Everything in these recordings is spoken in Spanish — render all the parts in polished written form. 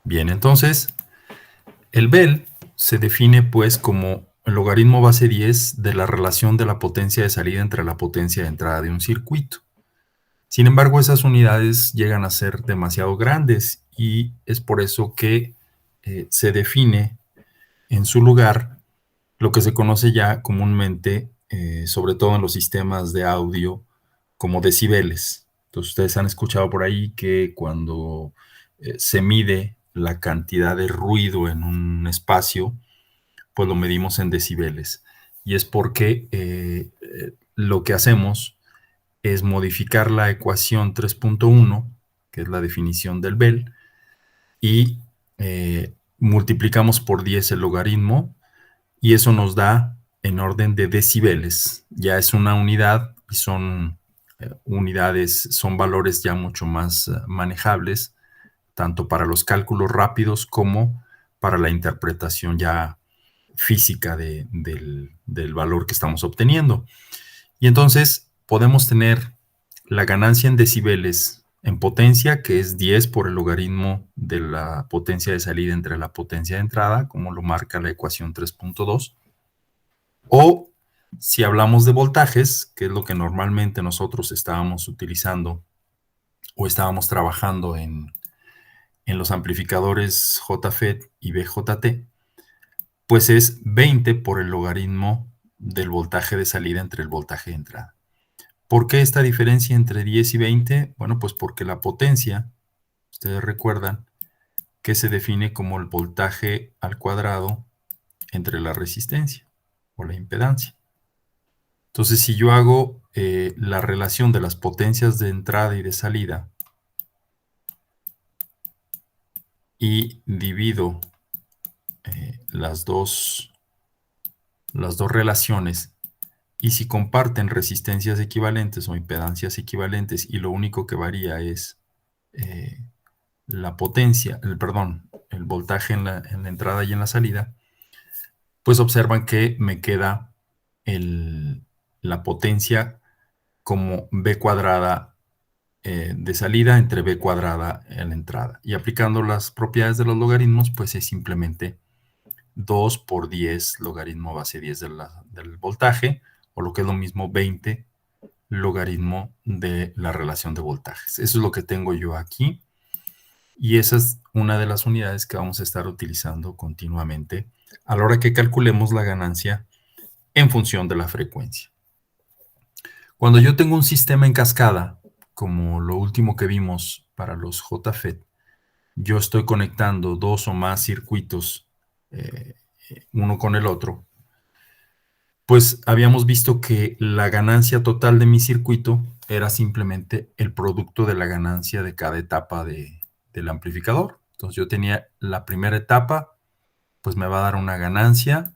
Bien, entonces, el BEL se define pues como el logaritmo base 10 de la relación de la potencia de salida entre la potencia de entrada de un circuito. Sin embargo, esas unidades llegan a ser demasiado grandes y es por eso que se define en su lugar lo que se conoce ya comúnmente, sobre todo en los sistemas de audio, como decibeles. Entonces, ustedes han escuchado por ahí que cuando se mide la cantidad de ruido en un espacio, pues lo medimos en decibeles. Y es porque lo que hacemos es modificar la ecuación 3.1, que es la definición del BEL, y multiplicamos por 10 el logaritmo, y eso nos da en orden de decibeles. Ya es una unidad y son unidades, son valores ya mucho más manejables, tanto para los cálculos rápidos como para la interpretación ya física del valor que estamos obteniendo. Y entonces podemos tener la ganancia en decibeles en potencia, que es 10 por el logaritmo de la potencia de salida entre la potencia de entrada, como lo marca la ecuación 3.2. O si hablamos de voltajes, que es lo que normalmente nosotros estábamos utilizando o estábamos trabajando en los amplificadores JFET y BJT, pues es 20 por el logaritmo del voltaje de salida entre el voltaje de entrada. ¿Por qué esta diferencia entre 10 y 20? Bueno, pues porque la potencia, ustedes recuerdan, que se define como el voltaje al cuadrado entre la resistencia o la impedancia. Entonces, si yo hago la relación de las potencias de entrada y de salida y divido las dos relaciones, y si comparten resistencias equivalentes o impedancias equivalentes y lo único que varía es la potencia, el voltaje en la entrada y en la salida, pues observan que me queda la potencia como b cuadrada de salida entre b cuadrada en la entrada. Y aplicando las propiedades de los logaritmos, pues es simplemente 2 por 10 logaritmo base 10 del voltaje, o lo que es lo mismo 20 logaritmo de la relación de voltajes. Eso es lo que tengo yo aquí. Y esa es una de las unidades que vamos a estar utilizando continuamente a la hora que calculemos la ganancia en función de la frecuencia. Cuando yo tengo un sistema en cascada, como lo último que vimos para los JFET, yo estoy conectando dos o más circuitos uno con el otro, pues habíamos visto que la ganancia total de mi circuito era simplemente el producto de la ganancia de cada etapa del amplificador. Entonces yo tenía la primera etapa, pues me va a dar una ganancia,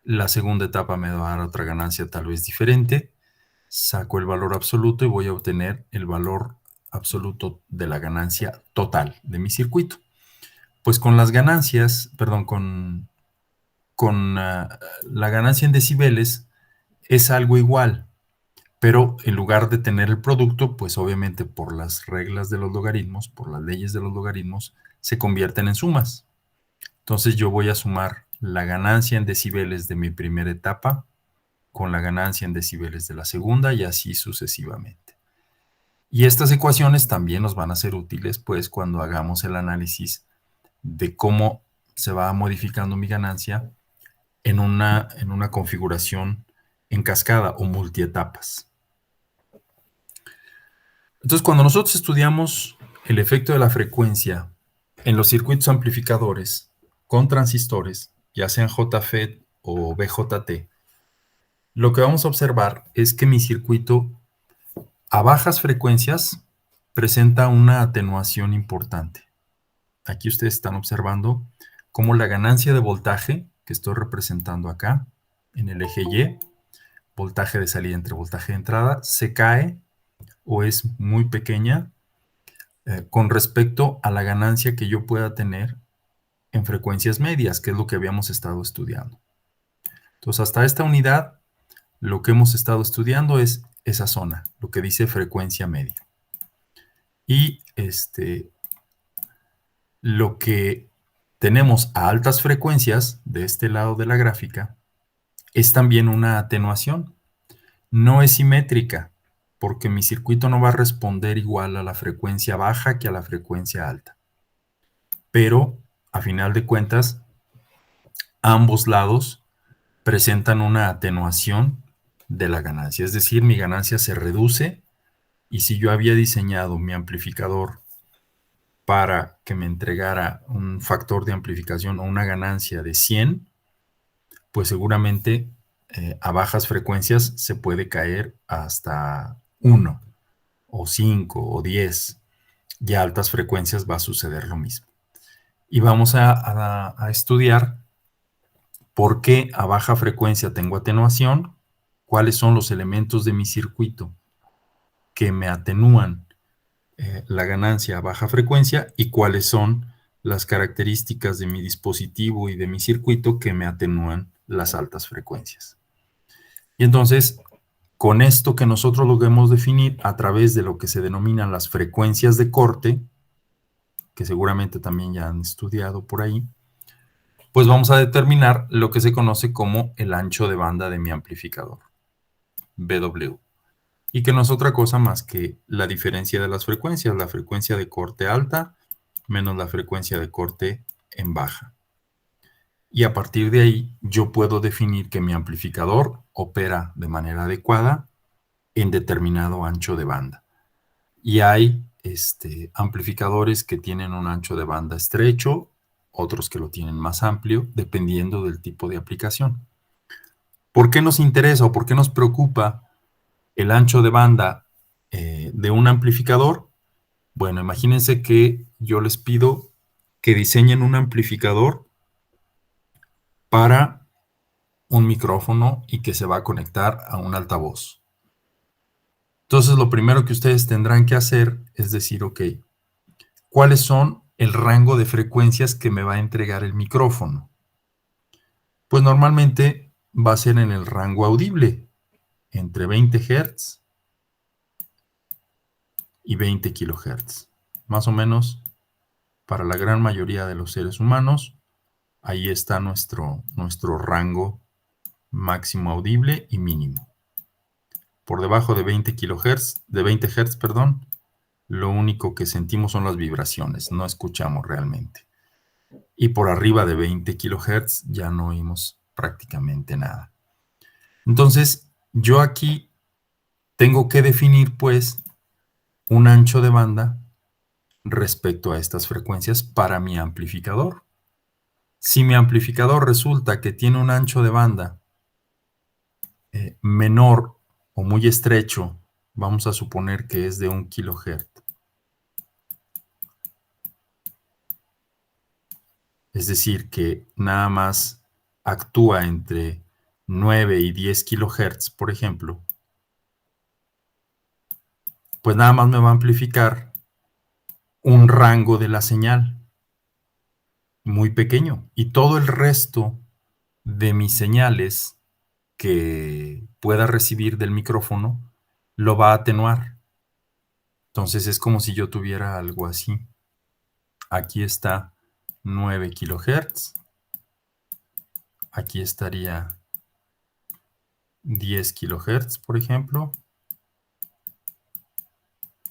la segunda etapa me va a dar otra ganancia tal vez diferente, saco el valor absoluto y voy a obtener el valor absoluto de la ganancia total de mi circuito. Pues con las ganancias, perdón, con la ganancia en decibeles es algo igual, pero en lugar de tener el producto, pues obviamente por las reglas de los logaritmos, por las leyes de los logaritmos, se convierten en sumas. Entonces yo voy a sumar la ganancia en decibeles de mi primera etapa con la ganancia en decibeles de la segunda y así sucesivamente. Y estas ecuaciones también nos van a ser útiles pues cuando hagamos el análisis de cómo se va modificando mi ganancia en una configuración en cascada o multietapas. Entonces, cuando nosotros estudiamos el efecto de la frecuencia en los circuitos amplificadores con transistores, ya sean JFET o BJT, lo que vamos a observar es que mi circuito a bajas frecuencias presenta una atenuación importante. Aquí ustedes están observando cómo la ganancia de voltaje, que estoy representando acá, en el eje Y, voltaje de salida entre voltaje de entrada, se cae o es muy pequeña con respecto a la ganancia que yo pueda tener en frecuencias medias, que es lo que habíamos estado estudiando. Entonces, hasta esta unidad, lo que hemos estado estudiando es esa zona, lo que dice frecuencia media. Y Lo que tenemos a altas frecuencias de este lado de la gráfica es también una atenuación. No es simétrica, porque mi circuito no va a responder igual a la frecuencia baja que a la frecuencia alta. Pero, a final de cuentas, ambos lados presentan una atenuación de la ganancia. Es decir, mi ganancia se reduce y si yo había diseñado mi amplificador para que me entregara un factor de amplificación o una ganancia de 100, pues seguramente a bajas frecuencias se puede caer hasta 1 o 5 o 10. Y a altas frecuencias va a suceder lo mismo. Y vamos a estudiar por qué a baja frecuencia tengo atenuación, cuáles son los elementos de mi circuito que me atenúan la ganancia a baja frecuencia y cuáles son las características de mi dispositivo y de mi circuito que me atenúan las altas frecuencias. Y entonces, con esto que nosotros logremos definir a través de lo que se denominan las frecuencias de corte, que seguramente también ya han estudiado por ahí, pues vamos a determinar lo que se conoce como el ancho de banda de mi amplificador, BW, y que no es otra cosa más que la diferencia de las frecuencias, la frecuencia de corte alta menos la frecuencia de corte en baja. Y a partir de ahí yo puedo definir que mi amplificador opera de manera adecuada en determinado ancho de banda. Y hay amplificadores que tienen un ancho de banda estrecho, otros que lo tienen más amplio, dependiendo del tipo de aplicación. ¿Por qué nos interesa o por qué nos preocupa el ancho de banda de un amplificador? Bueno, imagínense que yo les pido que diseñen un amplificador para un micrófono y que se va a conectar a un altavoz. Entonces, lo primero que ustedes tendrán que hacer es decir, ok, ¿cuáles son el rango de frecuencias que me va a entregar el micrófono? Pues normalmente va a ser en el rango audible, entre 20 Hz y 20 kHz. Más o menos, para la gran mayoría de los seres humanos, ahí está nuestro rango máximo audible y mínimo. Por debajo de 20 kHz, de 20 Hz, perdón, lo único que sentimos son las vibraciones, no escuchamos realmente. Y por arriba de 20 kHz ya no oímos prácticamente nada. Entonces, yo aquí tengo que definir, pues, un ancho de banda respecto a estas frecuencias para mi amplificador. Si mi amplificador resulta que tiene un ancho de banda menor o muy estrecho, vamos a suponer que es de 1 kHz. Es decir, que nada más actúa entre 9 y 10 kHz, por ejemplo, pues nada más me va a amplificar un rango de la señal muy pequeño y todo el resto de mis señales que pueda recibir del micrófono lo va a atenuar. Entonces es como si yo tuviera algo así. Aquí está 9 kHz, aquí estaría 10 kHz, por ejemplo,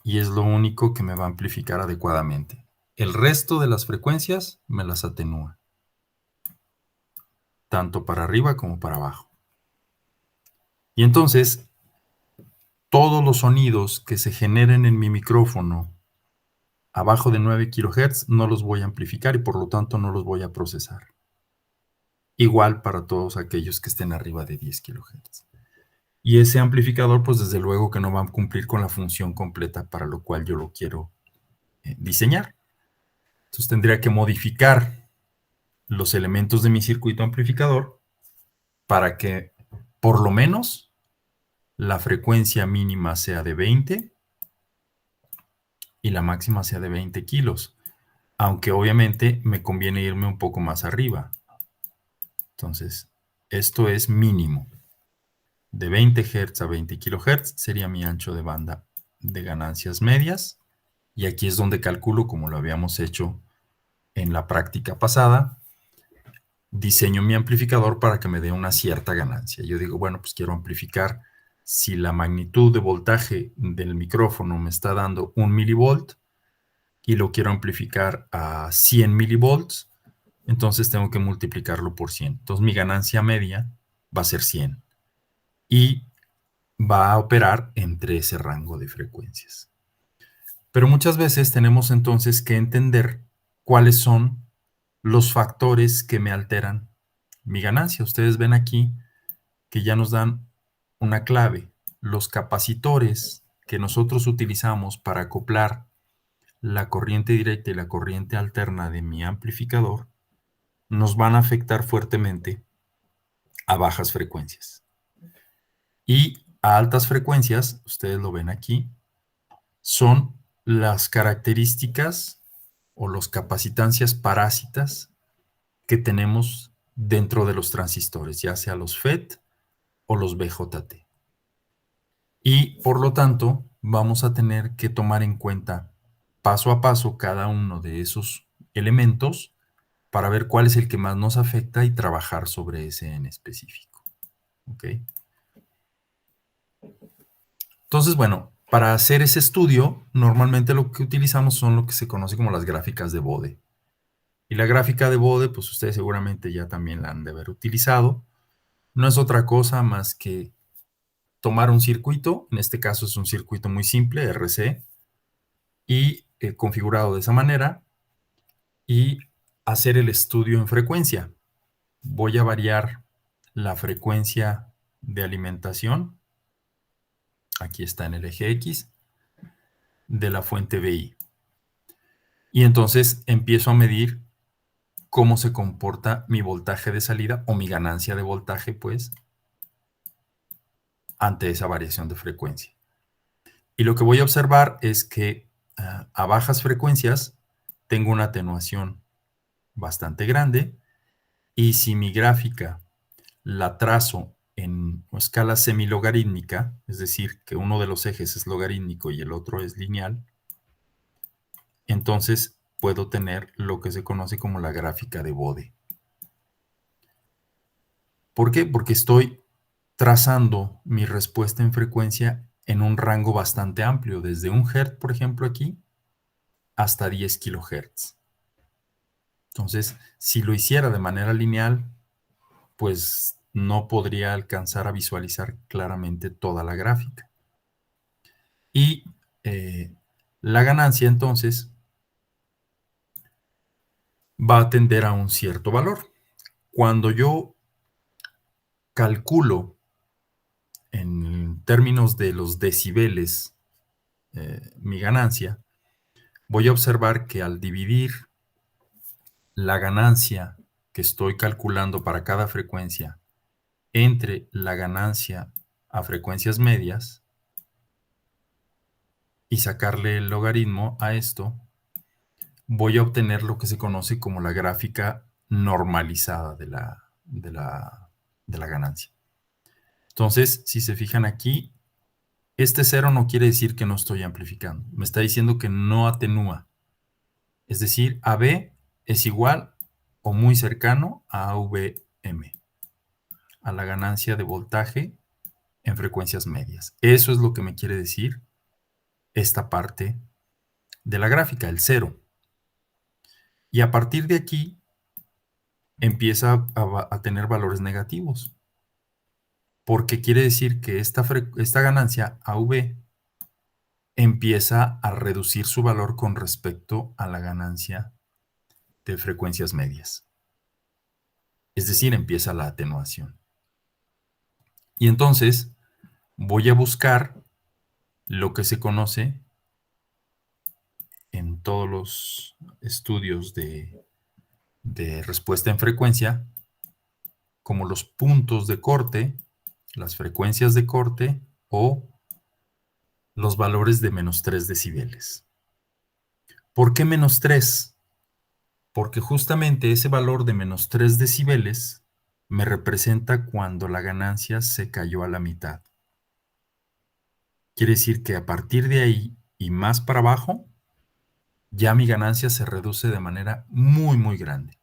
y es lo único que me va a amplificar adecuadamente. El resto de las frecuencias me las atenúa, tanto para arriba como para abajo. Y entonces, todos los sonidos que se generen en mi micrófono abajo de 9 kHz no los voy a amplificar y por lo tanto no los voy a procesar. Igual para todos aquellos que estén arriba de 10 kHz. Y ese amplificador, pues desde luego que no va a cumplir con la función completa para lo cual yo lo quiero diseñar. Entonces tendría que modificar los elementos de mi circuito amplificador para que por lo menos la frecuencia mínima sea de 20 y la máxima sea de 20 kilos. Aunque obviamente me conviene irme un poco más arriba. Entonces, esto es mínimo. De 20 Hz a 20 kHz sería mi ancho de banda de ganancias medias. Y aquí es donde calculo, como lo habíamos hecho en la práctica pasada, diseño mi amplificador para que me dé una cierta ganancia. Yo digo, bueno, pues quiero amplificar. Si la magnitud de voltaje del micrófono me está dando 1 milivolt y lo quiero amplificar a 100 milivolts, entonces tengo que multiplicarlo por 100. Entonces mi ganancia media va a ser 100 y va a operar entre ese rango de frecuencias. Pero muchas veces tenemos entonces que entender cuáles son los factores que me alteran mi ganancia. Ustedes ven aquí que ya nos dan una clave. Los capacitores que nosotros utilizamos para acoplar la corriente directa y la corriente alterna de mi amplificador nos van a afectar fuertemente a bajas frecuencias. Y a altas frecuencias, ustedes lo ven aquí, son las características o las capacitancias parásitas que tenemos dentro de los transistores, ya sea los FET o los BJT. Y por lo tanto, vamos a tener que tomar en cuenta paso a paso cada uno de esos elementos para ver cuál es el que más nos afecta y trabajar sobre ese en específico. ¿Ok? Entonces, bueno, para hacer ese estudio, normalmente lo que utilizamos son lo que se conoce como las gráficas de Bode. Y la gráfica de Bode, pues ustedes seguramente ya también la han de haber utilizado. No es otra cosa más que tomar un circuito, en este caso es un circuito muy simple, RC, y configurado de esa manera, y hacer el estudio en frecuencia. Voy a variar la frecuencia de alimentación, aquí está en el eje X, de la fuente BI. Y entonces empiezo a medir cómo se comporta mi voltaje de salida o mi ganancia de voltaje, pues, ante esa variación de frecuencia. Y lo que voy a observar es que a bajas frecuencias tengo una atenuación bastante grande, y si mi gráfica la trazo en escala semilogarítmica, es decir, que uno de los ejes es logarítmico y el otro es lineal, entonces puedo tener lo que se conoce como la gráfica de Bode. ¿Por qué? Porque estoy trazando mi respuesta en frecuencia en un rango bastante amplio, desde 1 Hz, por ejemplo, aquí, hasta 10 kHz. Entonces, si lo hiciera de manera lineal, pues no podría alcanzar a visualizar claramente toda la gráfica. Y la ganancia, entonces, va a tender a un cierto valor. Cuando yo calculo en términos de los decibeles mi ganancia, voy a observar que al dividir la ganancia que estoy calculando para cada frecuencia entre la ganancia a frecuencias medias y sacarle el logaritmo a esto, voy a obtener lo que se conoce como la gráfica normalizada de la ganancia. Entonces, si se fijan aquí, este cero no quiere decir que no estoy amplificando. Me está diciendo que no atenúa. Es decir, AB es igual o muy cercano a AVM, a la ganancia de voltaje en frecuencias medias. Eso es lo que me quiere decir esta parte de la gráfica, el cero. Y a partir de aquí empieza a tener valores negativos, porque quiere decir que esta ganancia AV empieza a reducir su valor con respecto a la ganancia de frecuencias medias. Es decir, empieza la atenuación. Y entonces voy a buscar lo que se conoce en todos los estudios de respuesta en frecuencia como los puntos de corte, las frecuencias de corte o los valores de menos 3 decibeles. ¿Por qué menos 3? Porque justamente ese valor de menos 3 decibeles me representa cuando la ganancia se cayó a la mitad. Quiere decir que a partir de ahí y más para abajo, ya mi ganancia se reduce de manera muy, muy grande.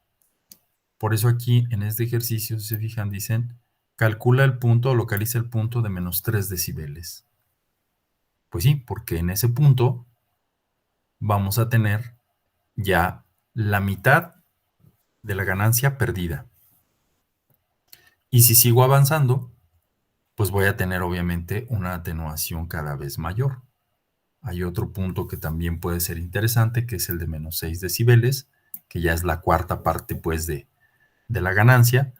Por eso aquí en este ejercicio, si se fijan, dicen, calcula el punto o localiza el punto de menos 3 decibeles. Pues sí, porque en ese punto vamos a tener ya la mitad de la ganancia perdida. Y si sigo avanzando, pues voy a tener obviamente una atenuación cada vez mayor. Hay otro punto que también puede ser interesante, que es el de menos 6 decibeles, que ya es la cuarta parte pues de la ganancia.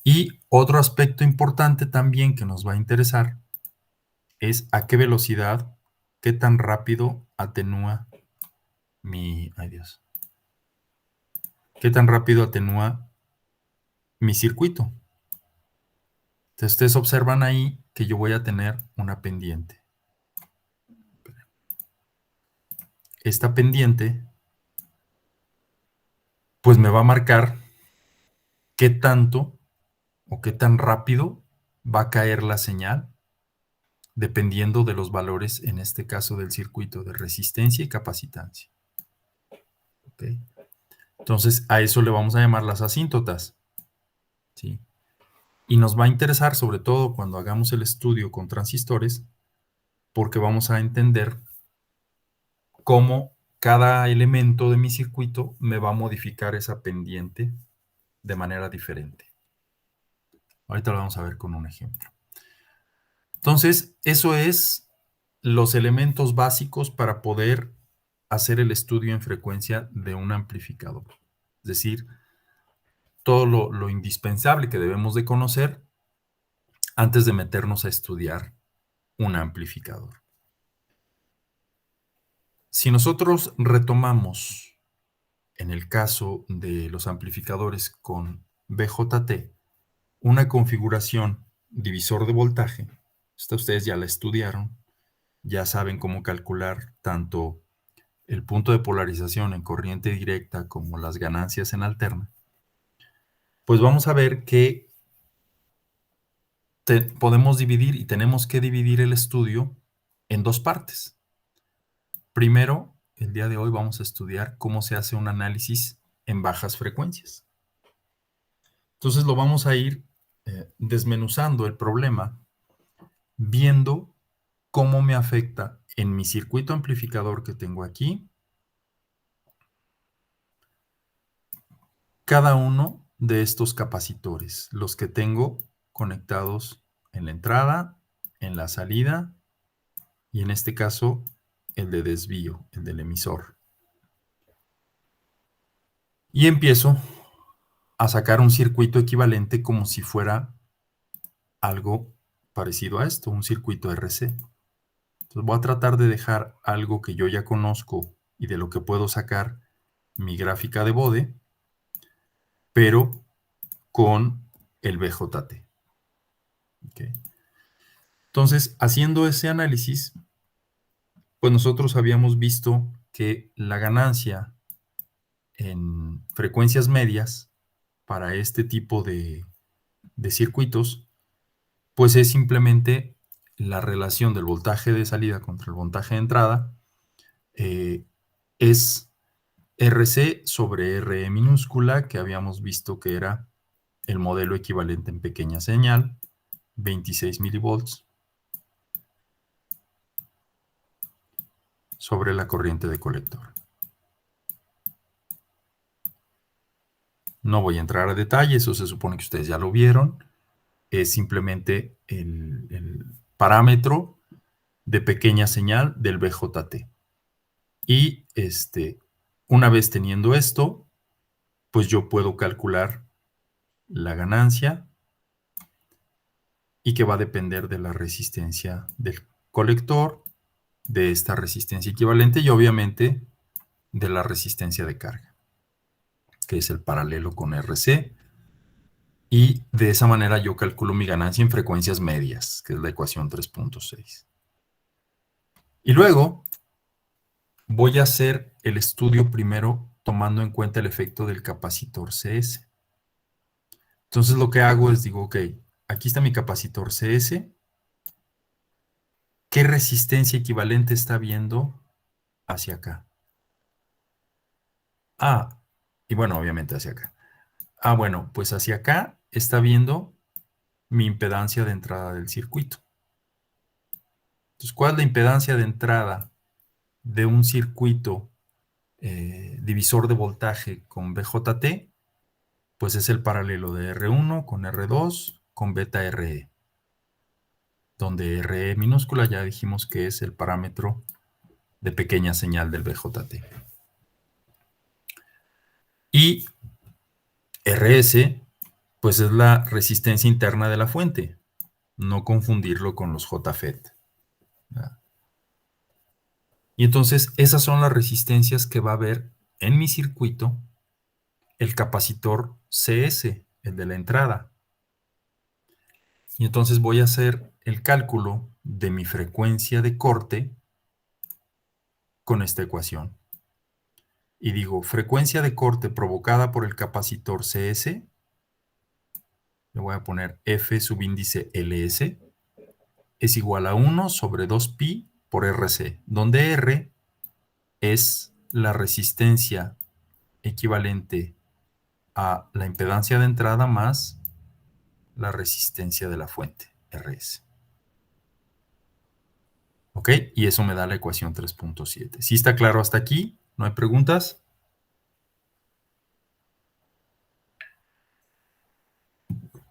Y otro aspecto importante también que nos va a interesar es a qué velocidad, qué tan rápido atenúa ay Dios, qué tan rápido atenúa mi circuito. Entonces ustedes observan ahí que yo voy a tener una pendiente. Esta pendiente pues me va a marcar qué tanto o qué tan rápido va a caer la señal dependiendo de los valores, en este caso del circuito de resistencia y capacitancia. ¿Okay? Entonces a eso le vamos a llamar las asíntotas. ¿Sí? Y nos va a interesar sobre todo cuando hagamos el estudio con transistores, porque vamos a entender cómo cada elemento de mi circuito me va a modificar esa pendiente de manera diferente. Ahorita lo vamos a ver con un ejemplo. Entonces, eso es los elementos básicos para poder hacer el estudio en frecuencia de un amplificador. Es decir, todo lo indispensable que debemos de conocer antes de meternos a estudiar un amplificador. Si nosotros retomamos en el caso de los amplificadores con BJT, una configuración divisor de voltaje, esta ustedes ya la estudiaron, ya saben cómo calcular tanto el punto de polarización en corriente directa como las ganancias en alterna, pues vamos a ver que podemos dividir y tenemos que dividir el estudio en dos partes. Primero, el día de hoy vamos a estudiar cómo se hace un análisis en bajas frecuencias. Entonces lo vamos a ir desmenuzando el problema, viendo cómo me afecta en mi circuito amplificador que tengo aquí cada uno de estos capacitores, los que tengo conectados en la entrada, en la salida y en este caso el de desvío, el del emisor. Y empiezo a sacar un circuito equivalente como si fuera algo parecido a esto, un circuito RC. Entonces voy a tratar de dejar algo que yo ya conozco y de lo que puedo sacar mi gráfica de Bode, pero con el BJT. ¿Okay? Entonces, haciendo ese análisis, pues nosotros habíamos visto que la ganancia en frecuencias medias para este tipo de circuitos, pues es simplemente la relación del voltaje de salida contra el voltaje de entrada, es RC sobre RE minúscula, que habíamos visto que era el modelo equivalente en pequeña señal, 26 milivolts, sobre la corriente de colector. No voy a entrar a detalles, eso se supone que ustedes ya lo vieron. Es simplemente el parámetro de pequeña señal del BJT. Y una vez teniendo esto, pues yo puedo calcular la ganancia y que va a depender de la resistencia del colector, de esta resistencia equivalente y obviamente de la resistencia de carga, que es el paralelo con RC. Y de esa manera yo calculo mi ganancia en frecuencias medias, que es la ecuación 3.6. Y luego voy a hacer el estudio primero tomando en cuenta el efecto del capacitor CS. Entonces lo que hago es digo, ok, aquí está mi capacitor CS. ¿Qué resistencia equivalente está viendo hacia acá? Ah, y bueno, obviamente hacia acá. Ah, bueno, pues hacia acá está viendo mi impedancia de entrada del circuito. Entonces, ¿cuál es la impedancia de entrada de un circuito divisor de voltaje con BJT? Pues es el paralelo de R1 con R2 con beta RE, donde RE minúscula ya dijimos que es el parámetro de pequeña señal del BJT. Y RS, pues es la resistencia interna de la fuente, no confundirlo con los JFET. ¿Verdad? Y entonces esas son las resistencias que va a haber en mi circuito el capacitor CS, el de la entrada. Y entonces voy a hacer el cálculo de mi frecuencia de corte con esta ecuación. Y digo, frecuencia de corte provocada por el capacitor CS, le voy a poner F subíndice LS, es igual a 1 sobre 2pi por RC, donde R es la resistencia equivalente a la impedancia de entrada más la resistencia de la fuente, RS. ¿Ok? Y eso me da la ecuación 3.7. ¿Sí está claro hasta aquí? ¿No hay preguntas?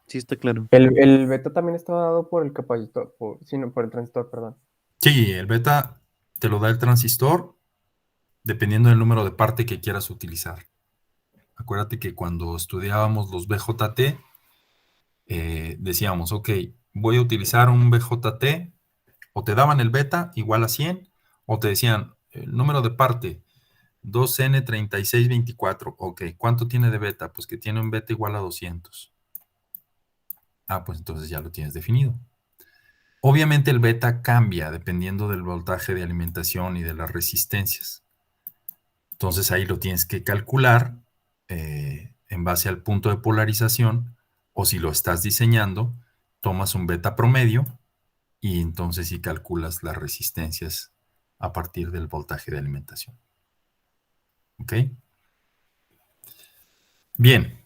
Sí, está claro. El beta también estaba dado por el capacitor, sí, no, por el transistor, perdón. Sí, el beta te lo da el transistor dependiendo del número de parte que quieras utilizar. Acuérdate que cuando estudiábamos los BJT, decíamos, ok, voy a utilizar un BJT, o te daban el beta igual a 100, o te decían el número de parte 2N3624. Ok, ¿cuánto tiene de beta? Pues que tiene un beta igual a 200. Ah, pues entonces ya lo tienes definido. Obviamente el beta cambia dependiendo del voltaje de alimentación y de las resistencias. Entonces ahí lo tienes que calcular en base al punto de polarización, o si lo estás diseñando, tomas un beta promedio y entonces sí calculas las resistencias a partir del voltaje de alimentación. ¿Ok? Bien.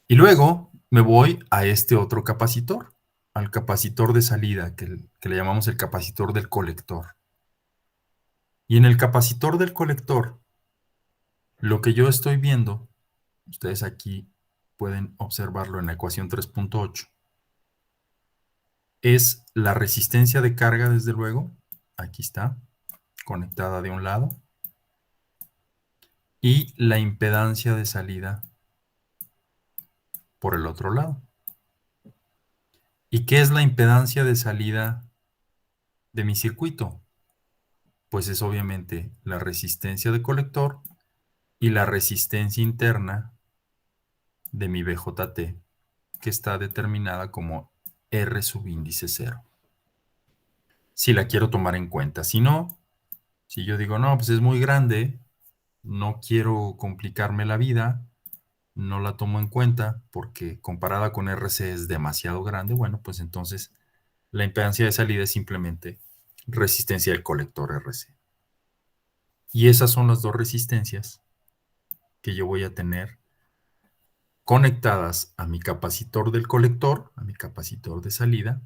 Y luego me voy a este otro capacitor, al capacitor de salida, que le llamamos el capacitor del colector. Y en el capacitor del colector, lo que yo estoy viendo, ustedes aquí pueden observarlo en la ecuación 3.8, es la resistencia de carga, desde luego, aquí está, conectada de un lado, y la impedancia de salida por el otro lado. ¿Y qué es la impedancia de salida de mi circuito? Pues es obviamente la resistencia de colector y la resistencia interna de mi BJT, que está determinada como R subíndice 0. Si la quiero tomar en cuenta. Si no, si yo digo, no, pues es muy grande, no quiero complicarme la vida, no la tomo en cuenta porque comparada con RC es demasiado grande, bueno, pues entonces la impedancia de salida es simplemente resistencia del colector RC. Y esas son las dos resistencias que yo voy a tener conectadas a mi capacitor del colector, a mi capacitor de salida,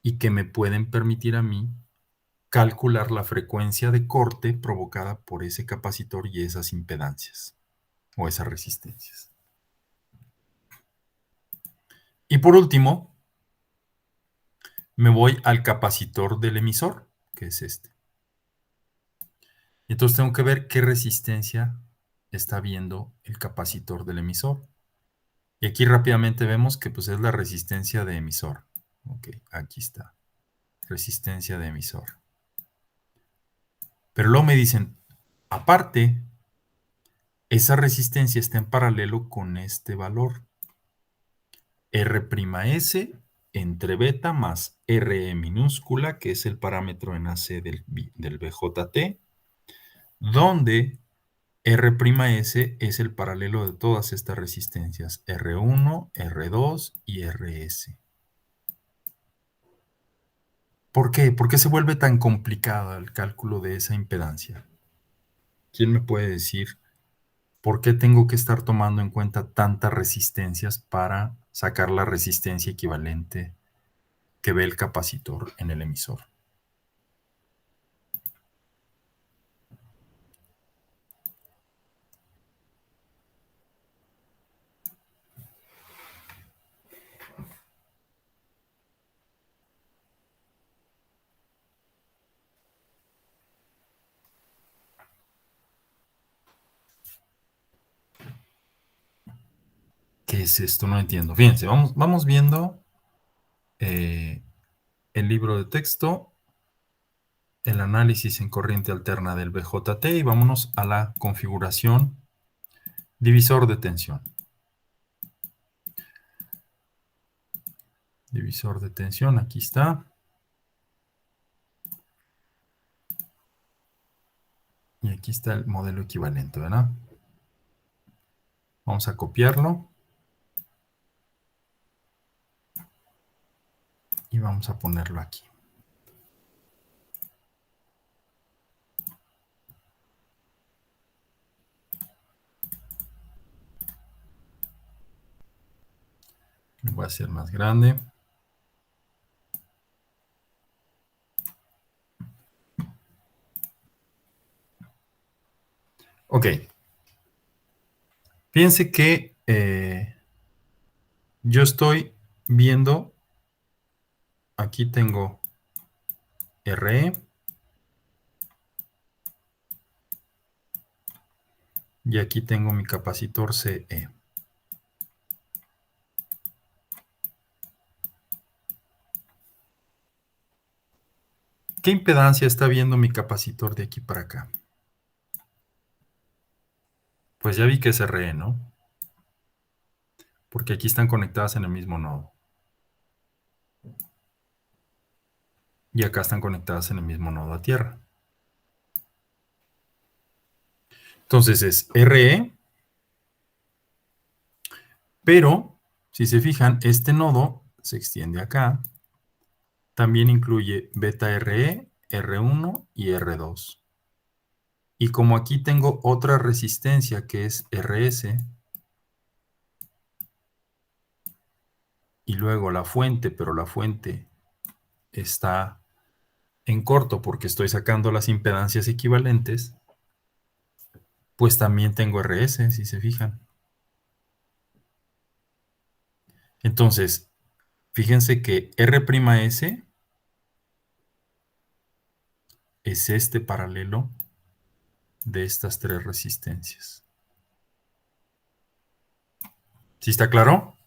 y que me pueden permitir a mí calcular la frecuencia de corte provocada por ese capacitor y esas impedancias o esas resistencias. Y por último, me voy al capacitor del emisor, que es este. Y entonces tengo que ver qué resistencia está viendo el capacitor del emisor. Y aquí rápidamente vemos que pues, es la resistencia de emisor. Ok, aquí está. Resistencia de emisor. Pero luego me dicen, aparte, esa resistencia está en paralelo con este valor. R'S entre beta más Re minúscula, que es el parámetro en AC del BJT, donde R'S es el paralelo de todas estas resistencias, R1, R2 y Rs. ¿Por qué? ¿Por qué se vuelve tan complicado el cálculo de esa impedancia? ¿Quién me puede decir ¿Por qué tengo que estar tomando en cuenta tantas resistencias para sacar la resistencia equivalente que ve el capacitor en el emisor? ¿Qué es esto? No entiendo. Fíjense, vamos viendo el libro de texto, el análisis en corriente alterna del BJT y vámonos a la configuración divisor de tensión. Divisor de tensión, aquí está. Y aquí está el modelo equivalente, ¿verdad? Vamos a copiarlo. Y vamos a ponerlo aquí. Lo voy a hacer más grande. Ok. Fíjense que yo estoy viendo, aquí tengo RE y aquí tengo mi capacitor CE. ¿Qué impedancia está viendo mi capacitor de aquí para acá? Pues ya vi que es RE, ¿no? Porque aquí están conectadas en el mismo nodo. Y acá están conectadas en el mismo nodo a tierra. Entonces es RE, pero si se fijan, este nodo se extiende acá. También incluye beta RE, R1 y R2. Y como aquí tengo otra resistencia que es RS, y luego la fuente, pero la fuente está en corto porque estoy sacando las impedancias equivalentes, pues también tengo RS, si se fijan. Entonces, fíjense que R'S es este paralelo de estas tres resistencias. ¿Sí está claro?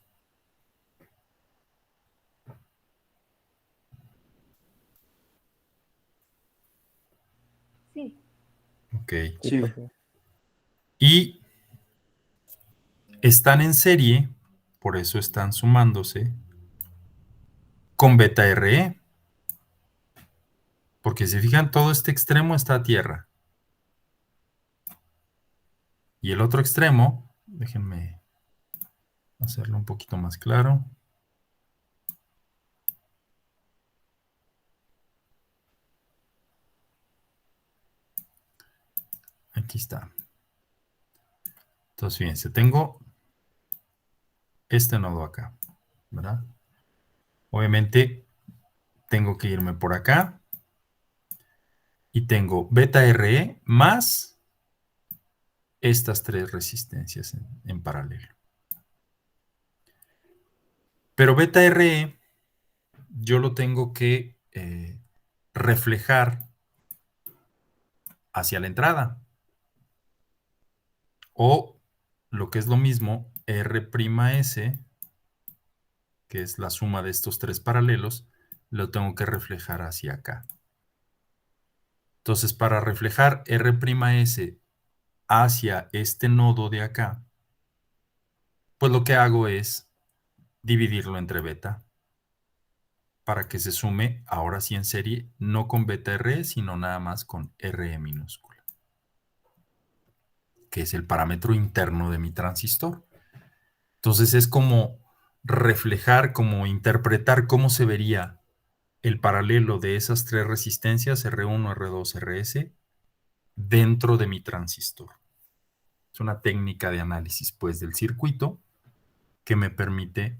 Sí. Ok. Sí, Sí. profe. Y están en serie, por eso están sumándose, con beta RE. Porque si fijan, todo este extremo está a tierra. Y el otro extremo, déjenme hacerlo un poquito más claro. Aquí está. Entonces, fíjense, tengo este nodo acá, ¿verdad? Obviamente, tengo que irme por acá. Y tengo beta RE más estas tres resistencias en paralelo. Pero beta RE yo lo tengo que reflejar hacia la entrada. O lo que es lo mismo, R'S, que es la suma de estos tres paralelos, lo tengo que reflejar hacia acá. Entonces, para reflejar R'S hacia este nodo de acá, pues lo que hago es dividirlo entre beta para que se sume, ahora sí en serie, no con beta RE, sino nada más con RE minúscula, que es el parámetro interno de mi transistor. Entonces es como reflejar, como interpretar cómo se vería el paralelo de esas tres resistencias, R1, R2, RS, dentro de mi transistor. Es una técnica de análisis, pues, del circuito que me permite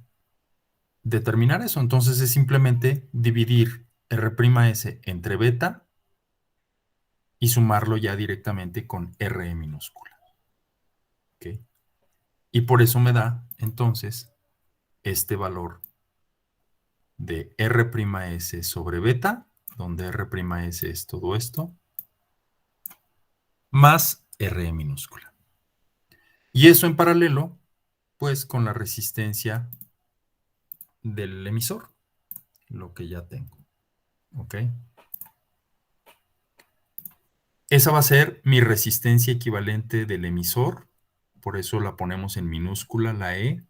determinar eso. Entonces es simplemente dividir R'S entre beta y sumarlo ya directamente con Re minúscula. ¿Ok? Y por eso me da, entonces, este valor de R'S sobre beta, donde R'S es todo esto, más Re minúscula. Y eso en paralelo, pues, con la resistencia del emisor, lo que ya tengo. ¿Ok? Esa va a ser mi resistencia equivalente del emisor, por eso la ponemos en minúscula, la E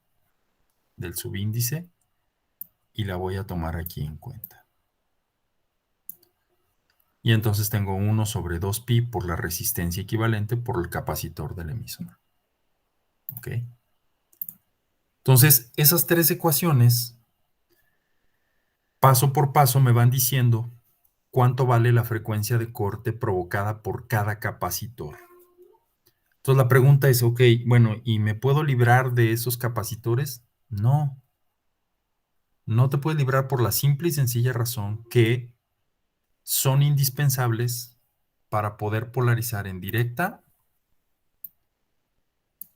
del subíndice, y la voy a tomar aquí en cuenta. Y entonces tengo 1 sobre 2pi por la resistencia equivalente por el capacitor del emisor. ¿Ok? Entonces, esas tres ecuaciones, paso por paso, me van diciendo cuánto vale la frecuencia de corte provocada por cada capacitor. Entonces la pregunta es, ok, bueno, ¿y me puedo librar de esos capacitores? No. No te puedes librar por la simple y sencilla razón que son indispensables para poder polarizar en directa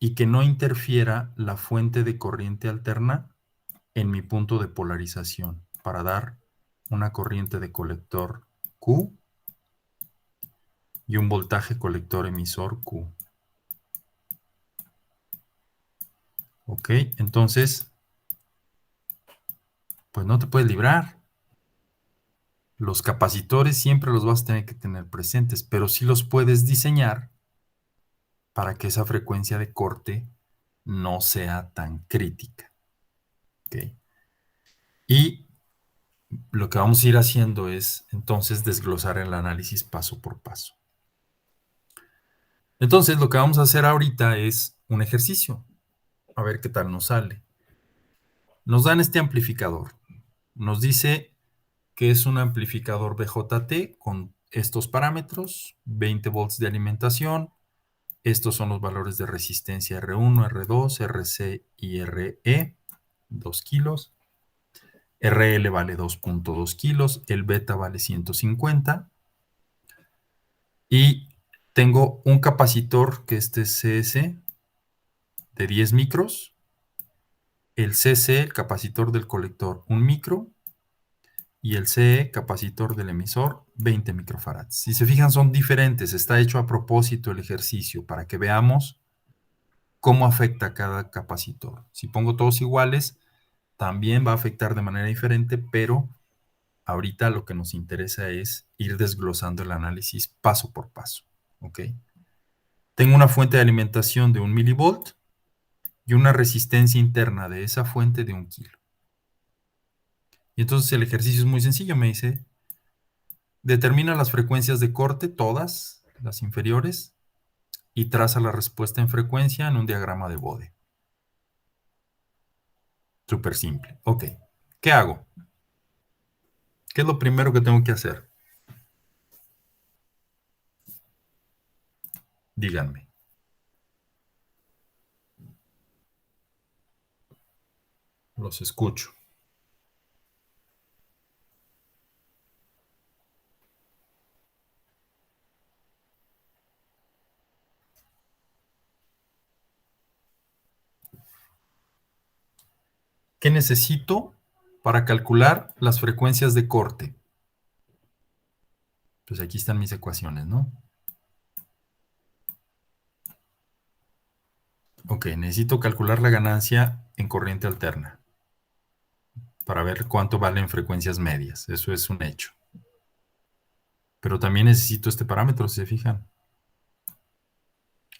y que no interfiera la fuente de corriente alterna en mi punto de polarización para dar una corriente de colector Q y un voltaje colector emisor Q. ¿Ok? Entonces, pues no te puedes librar. Los capacitores siempre los vas a tener que tener presentes, pero sí los puedes diseñar para que esa frecuencia de corte no sea tan crítica. ¿Okay? Y lo que vamos a ir haciendo es entonces desglosar el análisis paso por paso. Entonces lo que vamos a hacer ahorita es un ejercicio. A ver qué tal nos sale. Nos dan este amplificador. Nos dice que es un amplificador BJT con estos parámetros, 20 volts de alimentación. Estos son los valores de resistencia R1, R2, RC y RE, 2 kilos. RL vale 2.2 kilos, el beta vale 150. Y tengo un capacitor que este es CS de 10 micros. El CC, el capacitor del colector, 1 micro. Y el CE, capacitor del emisor, 20 microfarads. Si se fijan, son diferentes. Está hecho a propósito el ejercicio para que veamos cómo afecta cada capacitor. Si pongo todos iguales, también va a afectar de manera diferente, pero ahorita lo que nos interesa es ir desglosando el análisis paso por paso. ¿Ok? Tengo una fuente de alimentación de 1 milivolt y una resistencia interna de esa fuente de 1 kilo. Y entonces el ejercicio es muy sencillo. Me dice, determina las frecuencias de corte, todas las inferiores, y traza la respuesta en frecuencia en un diagrama de Bode. Súper simple. Ok. ¿Qué hago? ¿Qué es lo primero que tengo que hacer? Díganme. Los escucho. ¿Qué necesito para calcular las frecuencias de corte? Pues aquí están mis ecuaciones, ¿no? Ok, necesito calcular la ganancia en corriente alterna para ver cuánto vale en frecuencias medias. Eso es un hecho. Pero también necesito este parámetro, si se fijan.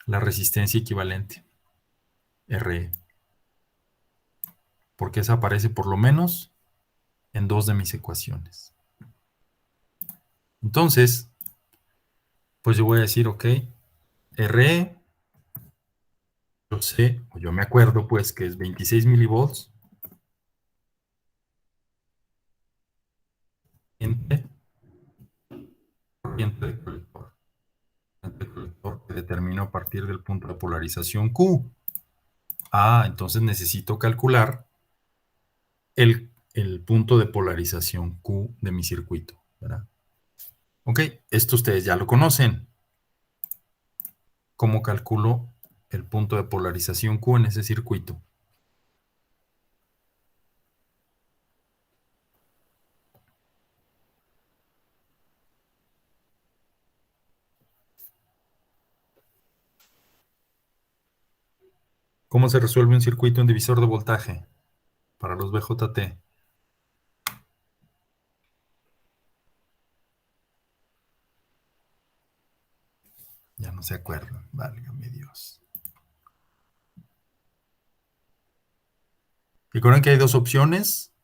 La resistencia equivalente, RE. Porque esa aparece por lo menos en 2 de mis ecuaciones. Entonces, pues yo voy a decir, ok, RE, yo sé, o yo me acuerdo, pues, que es 26 milivolts entre corriente de colector. el colector que determino a partir del punto de polarización Q. Ah, entonces necesito calcular el punto de polarización Q de mi circuito, ¿verdad? Ok, esto ustedes ya lo conocen. ¿Cómo calculo el punto de polarización Q en ese circuito? ¿Cómo se resuelve un circuito en divisor de voltaje para los BJT? Ya no se acuerdan, válgame Dios. Recuerden que hay dos opciones,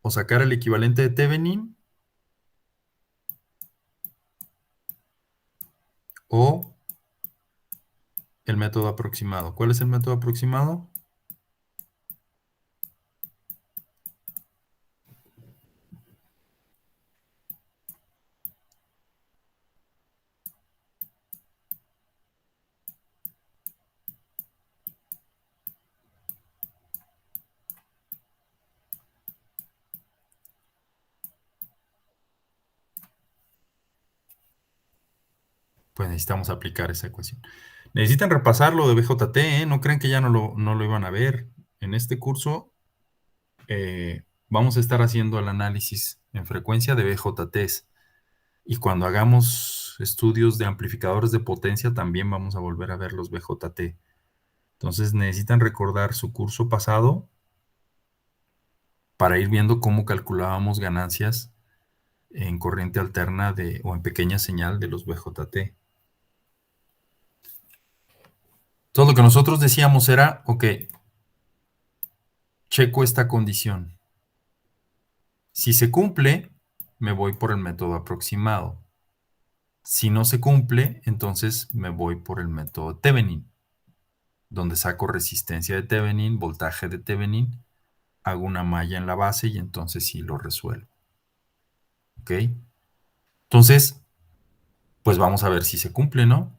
o sacar el equivalente de Thevenin, o el método aproximado. ¿Cuál es el método aproximado? Pues necesitamos aplicar esa ecuación. Necesitan repasar lo de BJT, ¿eh? No crean que ya no lo iban a ver. En este curso vamos a estar haciendo el análisis en frecuencia de BJTs. Y cuando hagamos estudios de amplificadores de potencia, también vamos a volver a ver los BJT. Entonces necesitan recordar su curso pasado para ir viendo cómo calculábamos ganancias en corriente alterna o en pequeña señal de los BJT. Todo lo que nosotros decíamos era, ok, checo esta condición. Si se cumple, me voy por el método aproximado. Si no se cumple, entonces me voy por el método Thevenin, donde saco resistencia de Thevenin, voltaje de Thevenin, hago una malla en la base y entonces sí lo resuelvo. ¿Ok? Entonces, pues vamos a ver si se cumple, ¿no?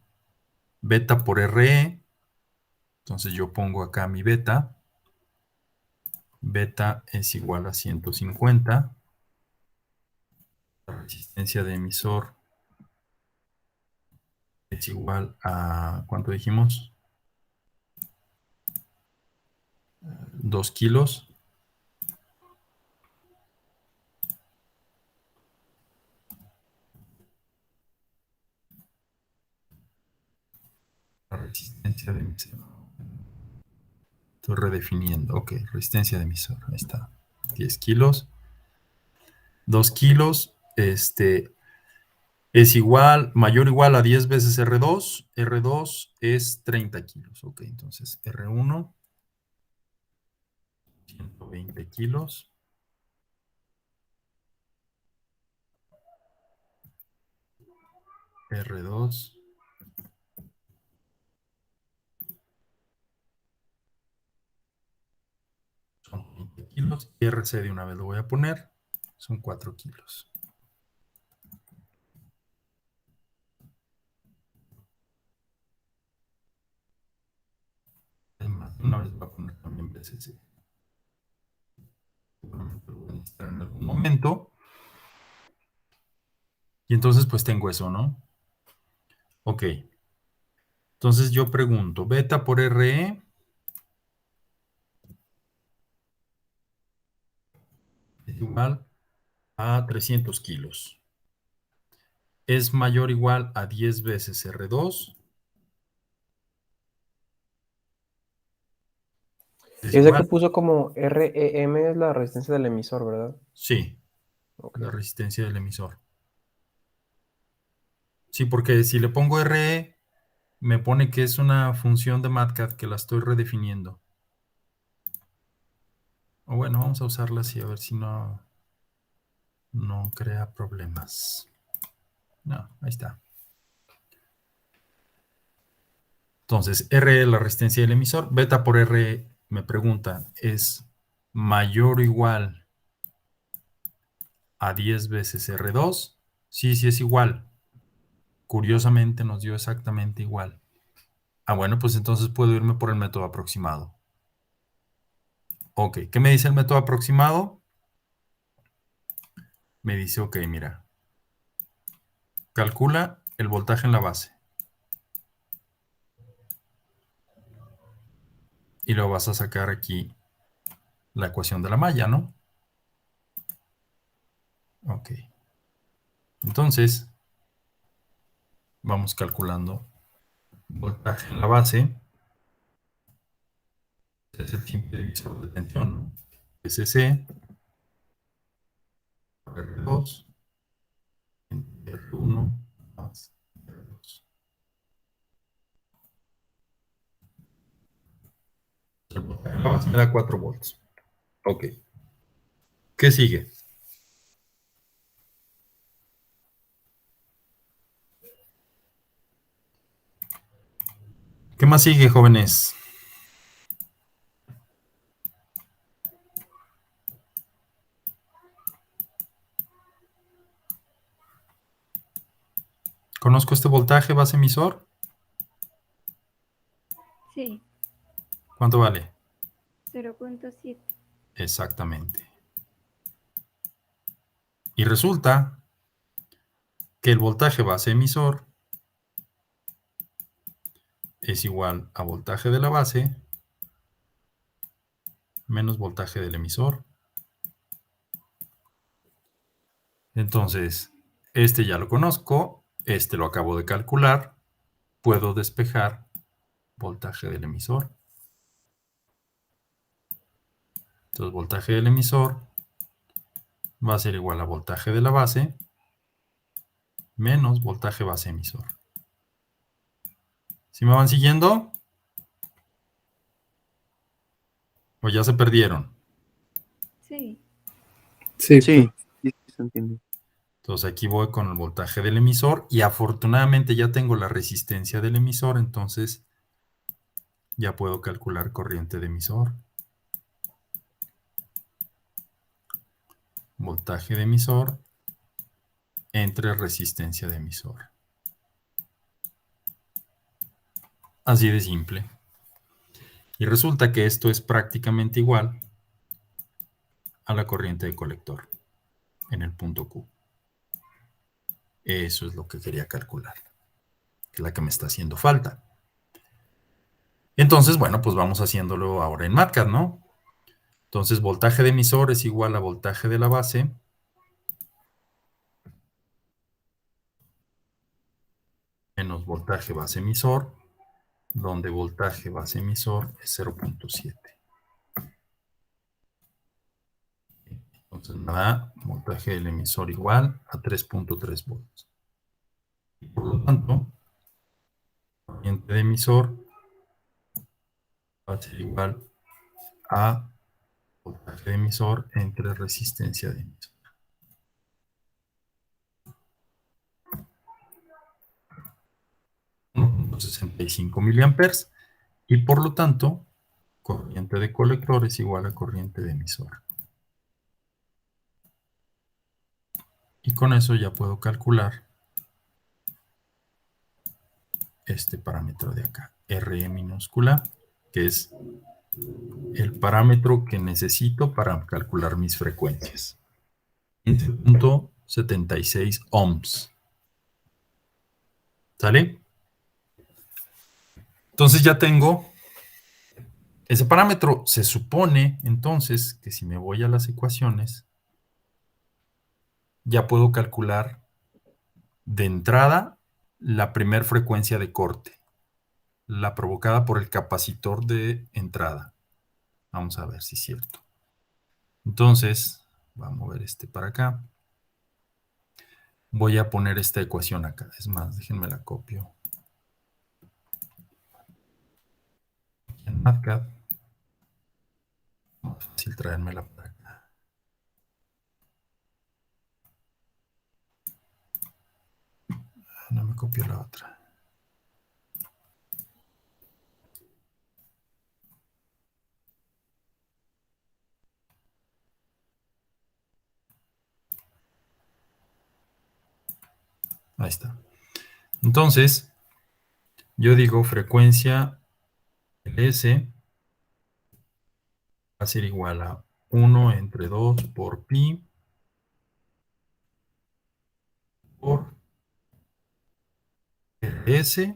Beta por RE. Entonces yo pongo acá mi beta. Beta es igual a 150. La resistencia de emisor es igual a, ¿cuánto dijimos? 2 kilos. La resistencia de emisor. Estoy redefiniendo. Ok, resistencia de emisor. Ahí está. 10 kilos. 2 kilos. Es igual, mayor o igual a 10 veces R2. R2 es 30 kilos. Ok, entonces R1, 120 kilos. R2, son 20 kilos. Y RC de una vez lo voy a poner. Son 4 kilos. Además, una vez voy a poner también BCC. Seguramente lo voy a necesitar en algún momento. Y entonces pues tengo eso, ¿no? Ok. Entonces yo pregunto, beta por RE es igual a 300 kilos. Es mayor o igual a 10 veces R2. Es Esa que igual. puso como REM es la resistencia del emisor, ¿verdad? Sí, Ok. la resistencia del emisor. Sí, porque si le pongo RE, me pone que es una función de MATCAD que la estoy redefiniendo. O bueno, vamos a usarla así, a ver si no crea problemas. No, ahí está. Entonces, R es la resistencia del emisor. Beta por R, me pregunta, ¿es mayor o igual a 10 veces R2? Sí, sí es igual. Curiosamente nos dio exactamente igual. Bueno, pues entonces puedo irme por el método aproximado. Ok, ¿qué me dice el método aproximado? Me dice, ok, mira, calcula el voltaje en la base. Y luego vas a sacar aquí la ecuación de la malla, ¿no? Ok. Entonces, vamos calculando voltaje en la base. Es el tiempo divisor de tensión, ¿no? SC, R2, R1 más R2. El voltaje en la base me da 4 volts. Ok. ¿Qué sigue? ¿Qué más sigue, jóvenes? ¿Conozco este voltaje base emisor? Sí, ¿Cuánto vale? 0.7. Exactamente. Y resulta que el voltaje base emisor es igual a voltaje de la base menos voltaje del emisor. Entonces, este ya lo conozco, este lo acabo de calcular, puedo despejar voltaje del emisor. Entonces, voltaje del emisor va a ser igual a voltaje de la base menos voltaje base emisor. ¿Sí me van siguiendo? ¿O ya se perdieron? Sí, Sí, sí, se entiende. Entonces aquí voy con el voltaje del emisor y afortunadamente ya tengo la resistencia del emisor, entonces ya puedo calcular corriente de emisor. Voltaje de emisor entre resistencia de emisor. Así de simple. Y resulta que esto es prácticamente igual a la corriente de colector en el punto Q. Eso es lo que quería calcular, que es la que me está haciendo falta. Entonces, bueno, pues vamos haciéndolo ahora en MATLAB, ¿no? Entonces, voltaje de emisor es igual a voltaje de la base menos voltaje base emisor, donde voltaje base emisor es 0.7. Entonces me da voltaje del emisor igual a 3.3 volts. Y por lo tanto, corriente de emisor va a ser igual a voltaje de emisor entre resistencia de emisor. 1.65 miliamperes. Y por lo tanto, corriente de colector es igual a corriente de emisor. Y con eso ya puedo calcular este parámetro de acá, RE minúscula, que es el parámetro que necesito para calcular mis frecuencias. 15.76 ohms. ¿Sale? Entonces ya tengo ese parámetro. Se supone entonces que si me voy a las ecuaciones, ya puedo calcular de entrada la primer frecuencia de corte, la provocada por el capacitor de entrada. Vamos a ver si es cierto. Entonces, vamos a mover este para acá. Voy a poner esta ecuación acá. Es más, déjenme la copio. En MATLAB. Más fácil traérmela para acá. No me copio la otra. Ahí está. Entonces, yo digo frecuencia LS va a ser igual a 1 entre 2 por pi por RS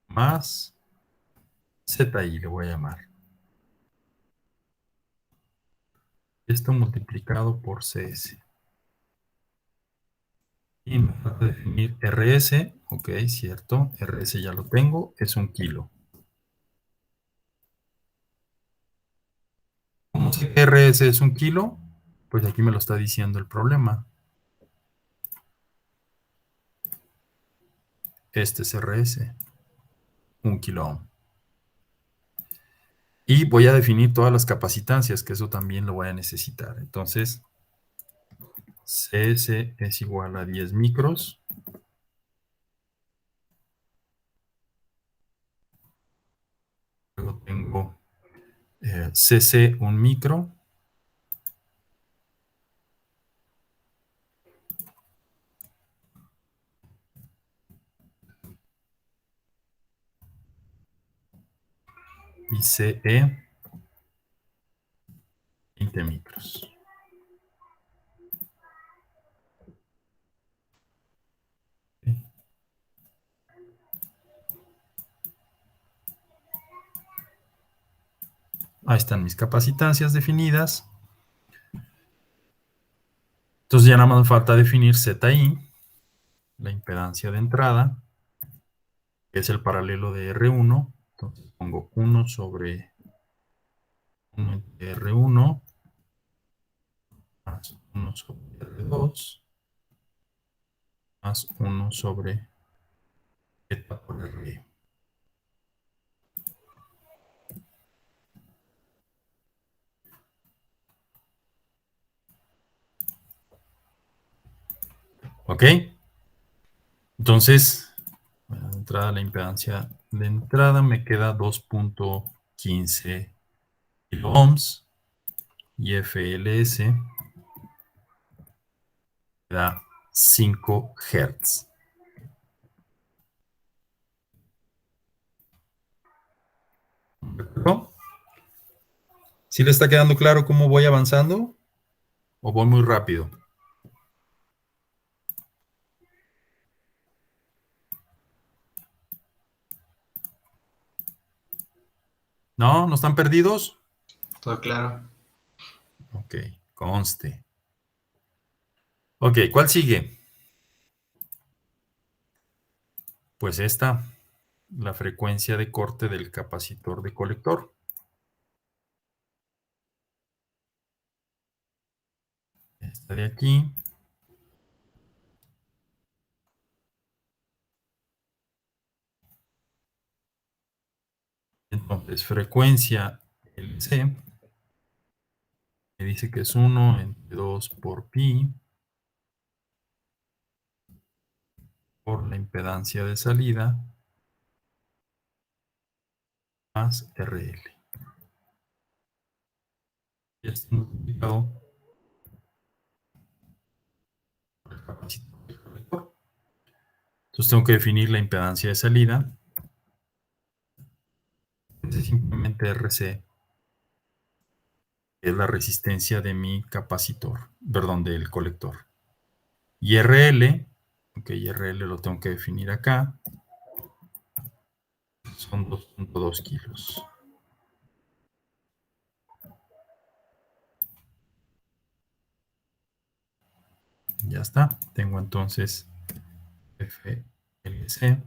más ZI, le voy a llamar. Esto multiplicado por CS. Y me falta definir RS. Ok, cierto. RS ya lo tengo. Es 1 kilo. ¿Cómo sé que RS es 1 kilo? Pues aquí me lo está diciendo el problema. Este es RS. 1 kilo ohm. Y voy a definir todas las capacitancias, que eso también lo voy a necesitar. Entonces, CS es igual a 10 micros. Luego tengo CC 1 micro. Y CE 20 micros. Ahí están mis capacitancias definidas. Entonces ya nada más me falta definir ZI, la impedancia de entrada, que es el paralelo de R1. Entonces pongo 1 sobre 1 entre R1 más 1 sobre R2 más 1 sobre eta por R. ¿Ok? Entonces, bueno, de entrada, la impedancia de entrada me queda 2.15 kilo ohms y FLS me da 5 Hz. ¿Perfecto? ¿Sí le está quedando claro cómo voy avanzando? ¿O voy muy rápido? ¿No? ¿No están perdidos? Todo claro. Ok, conste. Ok, ¿cuál sigue? Pues esta, la frecuencia de corte del capacitor de colector. Esta de aquí. Entonces, frecuencia LC me dice que es 1 entre 2 por pi por la impedancia de salida más RL. Ya está multiplicado por el capacitor del colector. Entonces tengo que definir la impedancia de salida. Es simplemente RC, que es la resistencia de mi capacitor, perdón, del colector. Y RL, ok, RL lo tengo que definir acá, son 2.2 kilos. Ya está, tengo entonces FLC,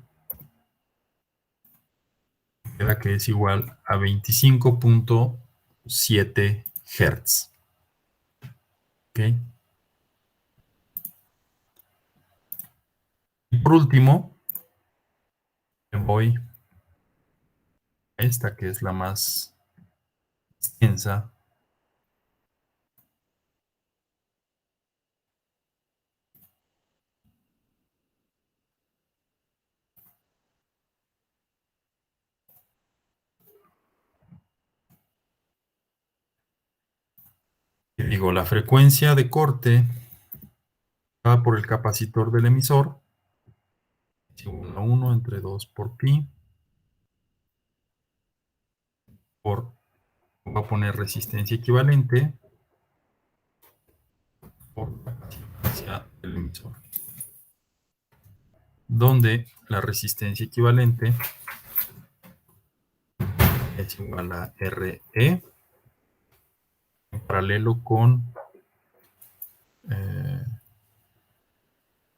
queda que es igual a 25.7 Hz. ¿Ok? Y por último, me voy a esta que es la más extensa. Y digo, la frecuencia de corte dada por el capacitor del emisor es igual a 1 entre 2 por pi por, voy a poner resistencia equivalente por la capacitancia del emisor, donde la resistencia equivalente es igual a RE en paralelo con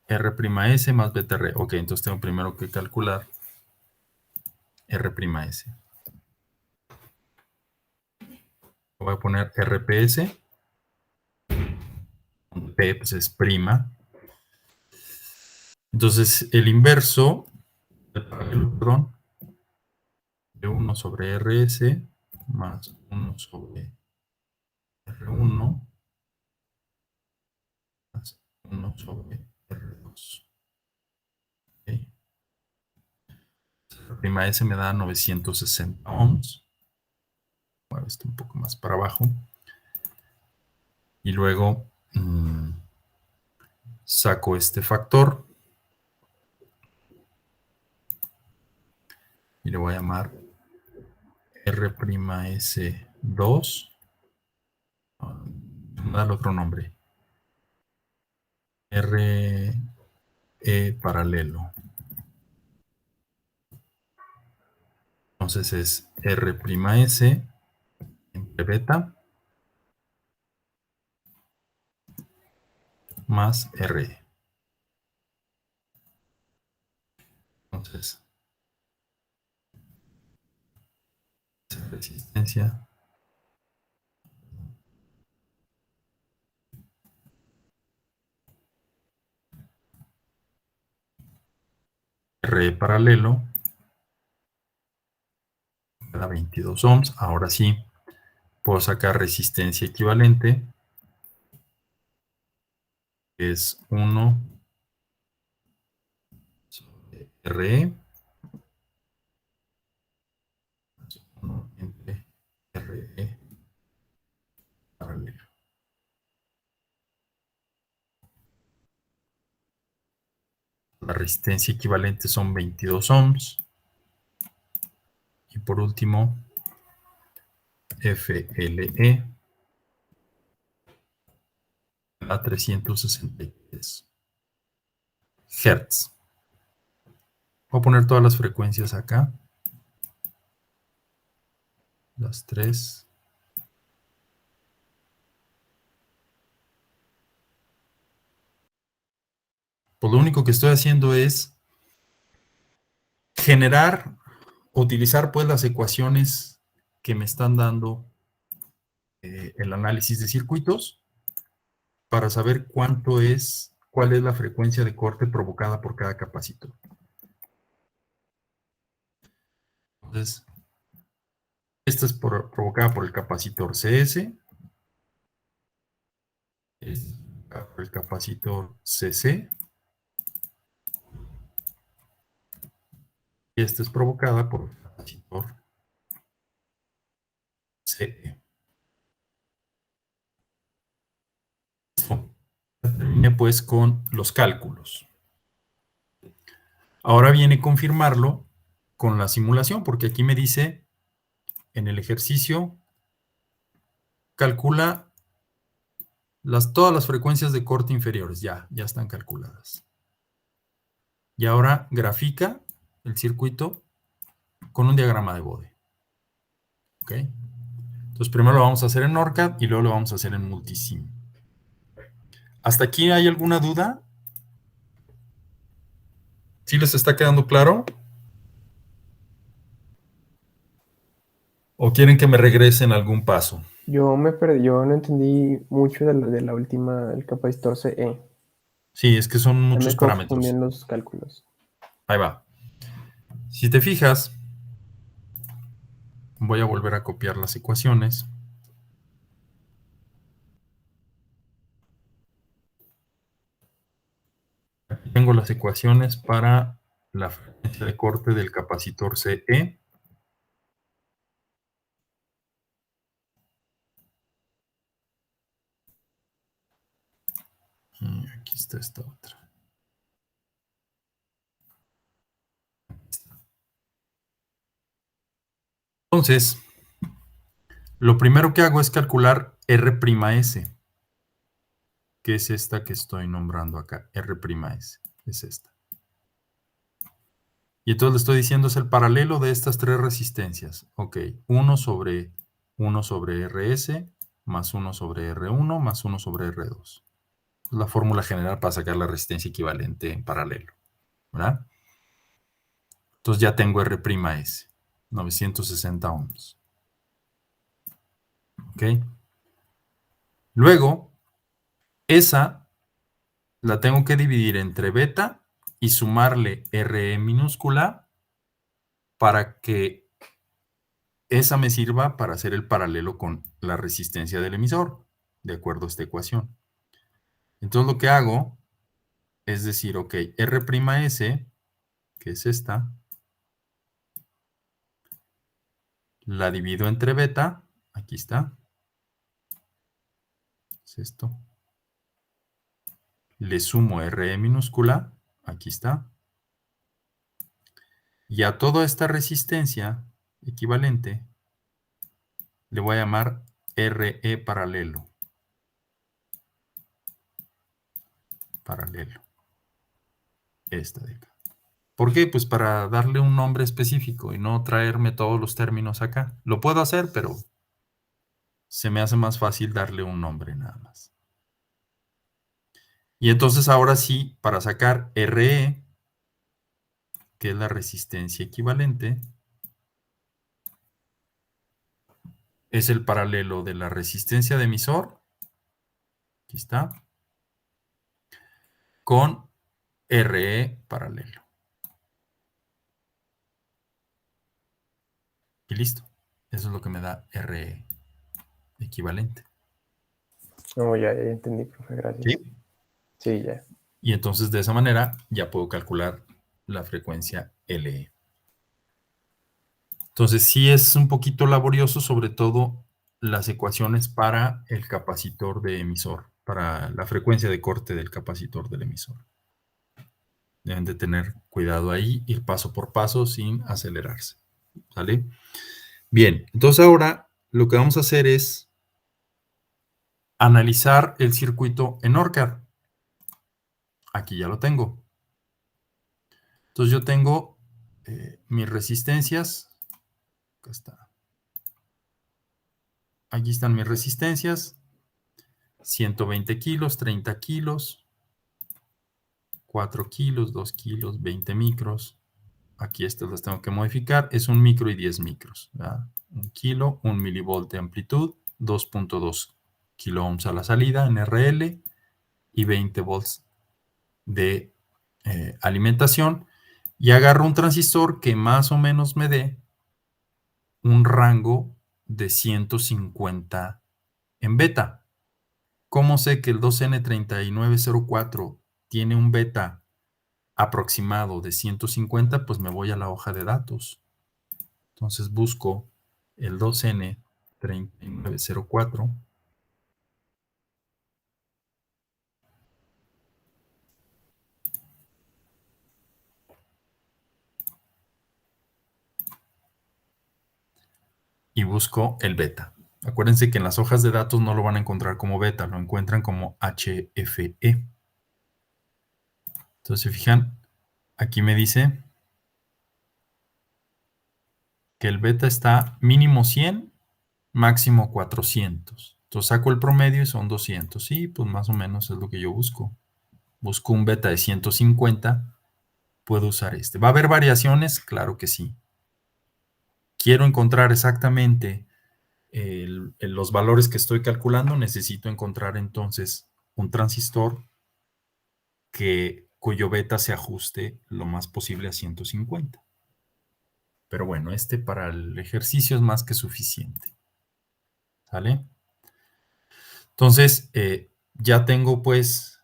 R'S más beta R. Ok, entonces tengo primero que calcular R'S. Voy a poner RPS. P pues es prima. Entonces el inverso, perdón, de 1 sobre RS más 1 sobre R1 más 1 sobre R2. Okay. Prima S me da 960 ohms. Muevo esto un poco más para abajo. Y luego saco este factor y le voy a llamar R'S2. Me da el otro nombre. RE paralelo. Entonces es R'S entre beta más RE. Entonces, resistencia RE paralelo me da 22 ohms. Ahora sí, puedo sacar resistencia equivalente, que es 1 sobre RE más 1 entre RE paralelo. La resistencia equivalente son 22 ohms. Y por último, FLE a 363 Hz. Voy a poner todas las frecuencias acá. Las tres. Pues lo único que estoy haciendo es generar, utilizar pues las ecuaciones que me están dando el análisis de circuitos para saber cuál es la frecuencia de corte provocada por cada capacitor. Entonces, esta es provocada por el capacitor CS, es por el capacitor CC, y esta es provocada por el capacitor CE. Terminé pues con los cálculos. Ahora viene confirmarlo con la simulación, porque aquí me dice en el ejercicio, calcula todas las frecuencias de corte inferiores, ya están calculadas. Y ahora grafica el circuito con un diagrama de Bode. ¿Ok? Entonces primero lo vamos a hacer en ORCAD y luego lo vamos a hacer en Multisim. ¿Hasta aquí hay alguna duda? ¿Sí les está quedando claro? ¿O quieren que me regresen algún paso? Yo me perdí, yo no entendí mucho de la última, el capacitor CE. Sí, es que son Ya me muchos confundí parámetros. en los cálculos. Ahí va. Si te fijas, voy a volver a copiar las ecuaciones. Aquí tengo las ecuaciones para la frecuencia de corte del capacitor CE. Y aquí está esta otra. Entonces, lo primero que hago es calcular R'S, que es esta que estoy nombrando acá, R'S, es esta. Y entonces le estoy diciendo es el paralelo de estas tres resistencias. Ok, 1 sobre RS más 1 sobre R1 más 1 sobre R2. Es la fórmula general para sacar la resistencia equivalente en paralelo, ¿verdad? Entonces ya tengo R'S, 960 ohms. ¿Ok? Luego, esa la tengo que dividir entre beta y sumarle RE minúscula para que esa me sirva para hacer el paralelo con la resistencia del emisor, de acuerdo a esta ecuación. Entonces lo que hago es decir, ok, R'S, que es esta, la divido entre beta, aquí está, es esto, le sumo RE minúscula, aquí está, y a toda esta resistencia equivalente le voy a llamar RE paralelo. Esta de acá. ¿Por qué? Pues para darle un nombre específico y no traerme todos los términos acá. Lo puedo hacer, pero se me hace más fácil darle un nombre nada más. Y entonces ahora sí, para sacar RE, que es la resistencia equivalente, es el paralelo de la resistencia de emisor, aquí está, con RE paralelo. Y listo. Eso es lo que me da RE equivalente. No, ya entendí, profe, gracias. ¿Sí? Sí, ya. Y entonces de esa manera ya puedo calcular la frecuencia LE. Entonces sí es un poquito laborioso, sobre todo las ecuaciones para el capacitor de emisor, para la frecuencia de corte del capacitor del emisor. Deben de tener cuidado ahí, ir paso por paso sin acelerarse. ¿Sale? Bien, entonces ahora lo que vamos a hacer es analizar el circuito en ORCAD. Aquí ya lo tengo. Entonces yo tengo mis resistencias. Acá está. Aquí están mis resistencias. 120 kilos, 30 kilos, 4 kilos, 2 kilos, 20 micros. Aquí estas las tengo que modificar. Es 1 micro y 10 micros. ¿Verdad? 1 kilo, 1 milivolt de amplitud, 2.2 kilo ohms a la salida en RL y 20 volts de alimentación. Y agarro un transistor que más o menos me dé un rango de 150 en beta. ¿Cómo sé que el 2N3904 tiene un beta aproximado de 150? Pues me voy a la hoja de datos. Entonces busco el 2N3904. Y busco el beta. Acuérdense que en las hojas de datos no lo van a encontrar como beta, lo encuentran como HFE. Entonces, se fijan, aquí me dice que el beta está mínimo 100, máximo 400. Entonces saco el promedio y son 200. Sí, pues más o menos es lo que yo busco. Busco un beta de 150, puedo usar este. ¿Va a haber variaciones? Claro que sí. Quiero encontrar exactamente los valores que estoy calculando, necesito encontrar entonces un transistor cuyo beta se ajuste lo más posible a 150. Pero bueno, este para el ejercicio es más que suficiente. ¿Sale? Entonces, ya tengo pues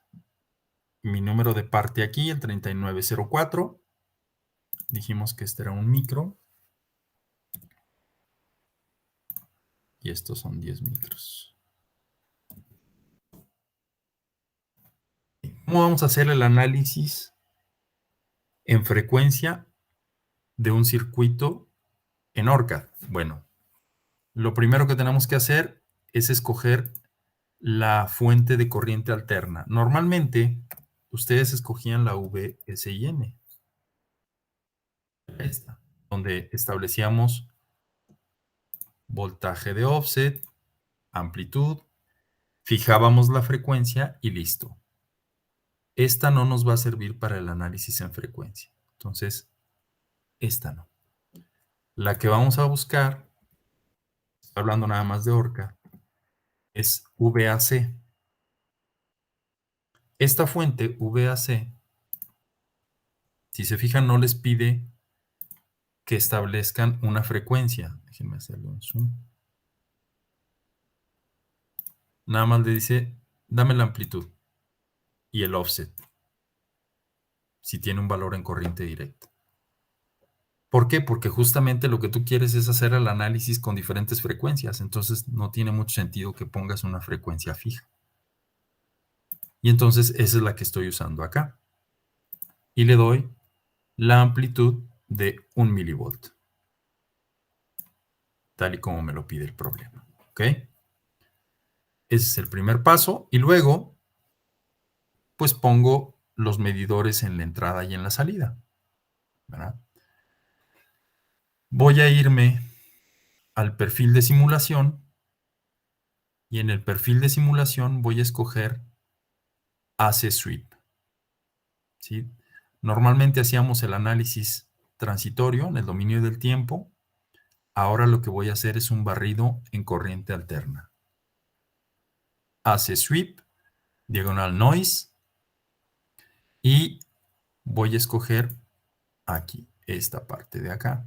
mi número de parte aquí, el 3904. Dijimos que este era un micro. Y estos son 10 micros. ¿Cómo vamos a hacer el análisis en frecuencia de un circuito en ORCAD? Bueno, lo primero que tenemos que hacer es escoger la fuente de corriente alterna. Normalmente, ustedes escogían la VSIN, esta, donde establecíamos voltaje de offset, amplitud, fijábamos la frecuencia y listo. Esta no nos va a servir para el análisis en frecuencia. Entonces, esta no. La que vamos a buscar, hablando nada más de ORCAD, es VAC. Esta fuente VAC, si se fijan, no les pide que establezcan una frecuencia. Déjenme hacerle un zoom. Nada más le dice, dame la amplitud y el offset, si tiene un valor en corriente directa. ¿Por qué? Porque justamente lo que tú quieres es hacer el análisis con diferentes frecuencias, entonces no tiene mucho sentido que pongas una frecuencia fija. Y entonces esa es la que estoy usando acá. Y le doy la amplitud de 1 milivolt, tal y como me lo pide el problema. ¿Ok? Ese es el primer paso. Y luego, pues pongo los medidores en la entrada y en la salida, ¿verdad? Voy a irme al perfil de simulación y en el perfil de simulación voy a escoger AC Sweep. ¿Sí? Normalmente hacíamos el análisis transitorio en el dominio del tiempo. Ahora lo que voy a hacer es un barrido en corriente alterna. AC Sweep, diagonal Noise, y voy a escoger aquí, esta parte de acá.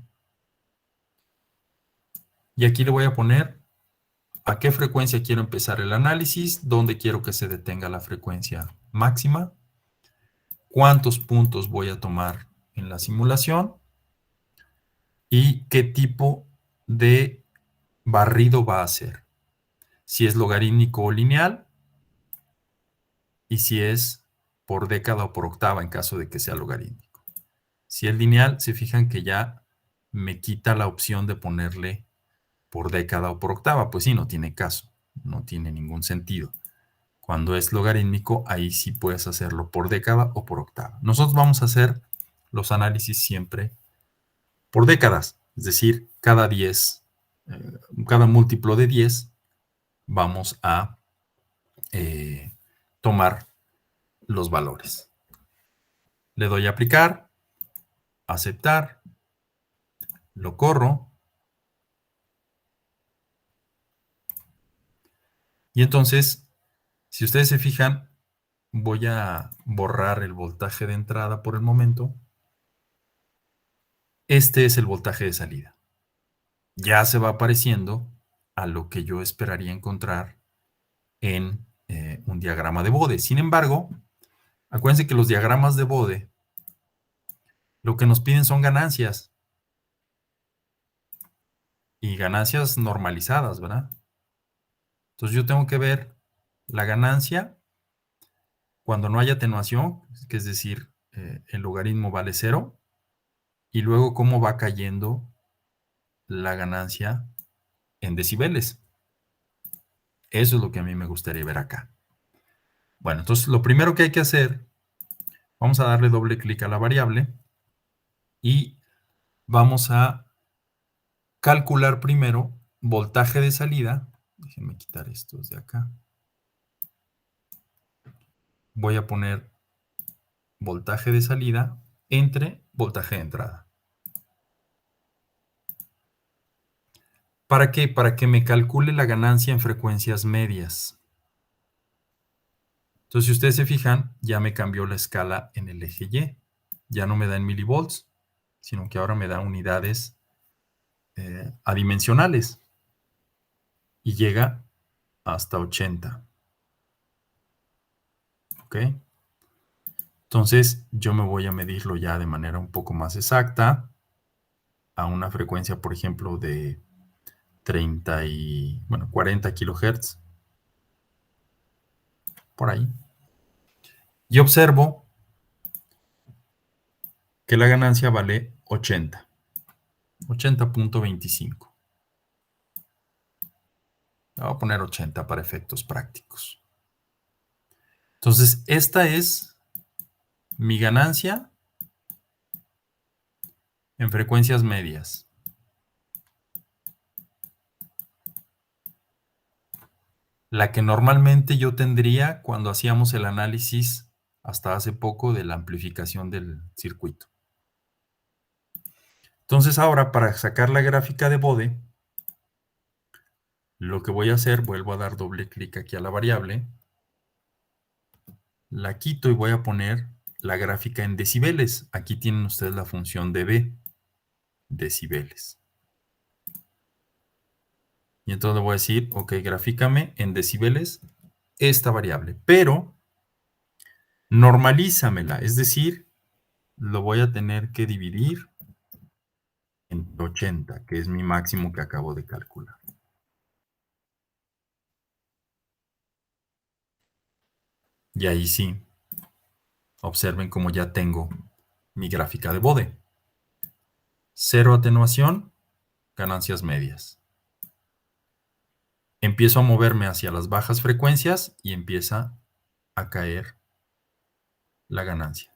Y aquí le voy a poner a qué frecuencia quiero empezar el análisis, dónde quiero que se detenga la frecuencia máxima, cuántos puntos voy a tomar en la simulación y qué tipo de barrido va a ser. Si es logarítmico o lineal y si es por década o por octava en caso de que sea logarítmico. Si es lineal, se fijan que ya me quita la opción de ponerle por década o por octava. Pues sí, no tiene caso, no tiene ningún sentido. Cuando es logarítmico, ahí sí puedes hacerlo por década o por octava. Nosotros vamos a hacer los análisis siempre por décadas, es decir, cada 10, cada múltiplo de 10, vamos a tomar los valores. Le doy a aplicar, aceptar, lo corro. Y entonces, si ustedes se fijan, voy a borrar el voltaje de entrada por el momento. Este es el voltaje de salida. Ya se va pareciendo a lo que yo esperaría encontrar en un diagrama de Bode. Sin embargo, acuérdense que los diagramas de Bode lo que nos piden son ganancias. Y ganancias normalizadas, ¿verdad? Entonces yo tengo que ver la ganancia cuando no hay atenuación, que es decir, el logaritmo vale 0, y luego cómo va cayendo la ganancia en decibeles. Eso es lo que a mí me gustaría ver acá. Bueno, entonces lo primero que hay que hacer, vamos a darle doble clic a la variable y vamos a calcular primero voltaje de salida. Déjenme quitar estos de acá. Voy a poner voltaje de salida entre voltaje de entrada. ¿Para qué? Para que me calcule la ganancia en frecuencias medias. Entonces, si ustedes se fijan, ya me cambió la escala en el eje Y. Ya no me da en milivolts, sino que ahora me da unidades adimensionales. Y llega hasta 80. ¿Ok? Entonces, yo me voy a medirlo ya de manera un poco más exacta a una frecuencia, por ejemplo, de 40 kilohertz. Por ahí. Y observo que la ganancia vale 80. 80.25. Voy a poner 80 para efectos prácticos. Entonces, esta es mi ganancia en frecuencias medias. La que normalmente yo tendría cuando hacíamos el análisis hasta hace poco de la amplificación del circuito. Entonces ahora, para sacar la gráfica de Bode, lo que voy a hacer, vuelvo a dar doble clic aquí a la variable, la quito y voy a poner la gráfica en decibeles. Aquí tienen ustedes la función dB, decibeles. Y entonces le voy a decir, ok, grafícame en decibeles esta variable, pero normalízamela, es decir, lo voy a tener que dividir entre 80, que es mi máximo que acabo de calcular. Y ahí sí, observen cómo ya tengo mi gráfica de Bode. Cero atenuación, ganancias medias. Empiezo a moverme hacia las bajas frecuencias y empieza a caer la ganancia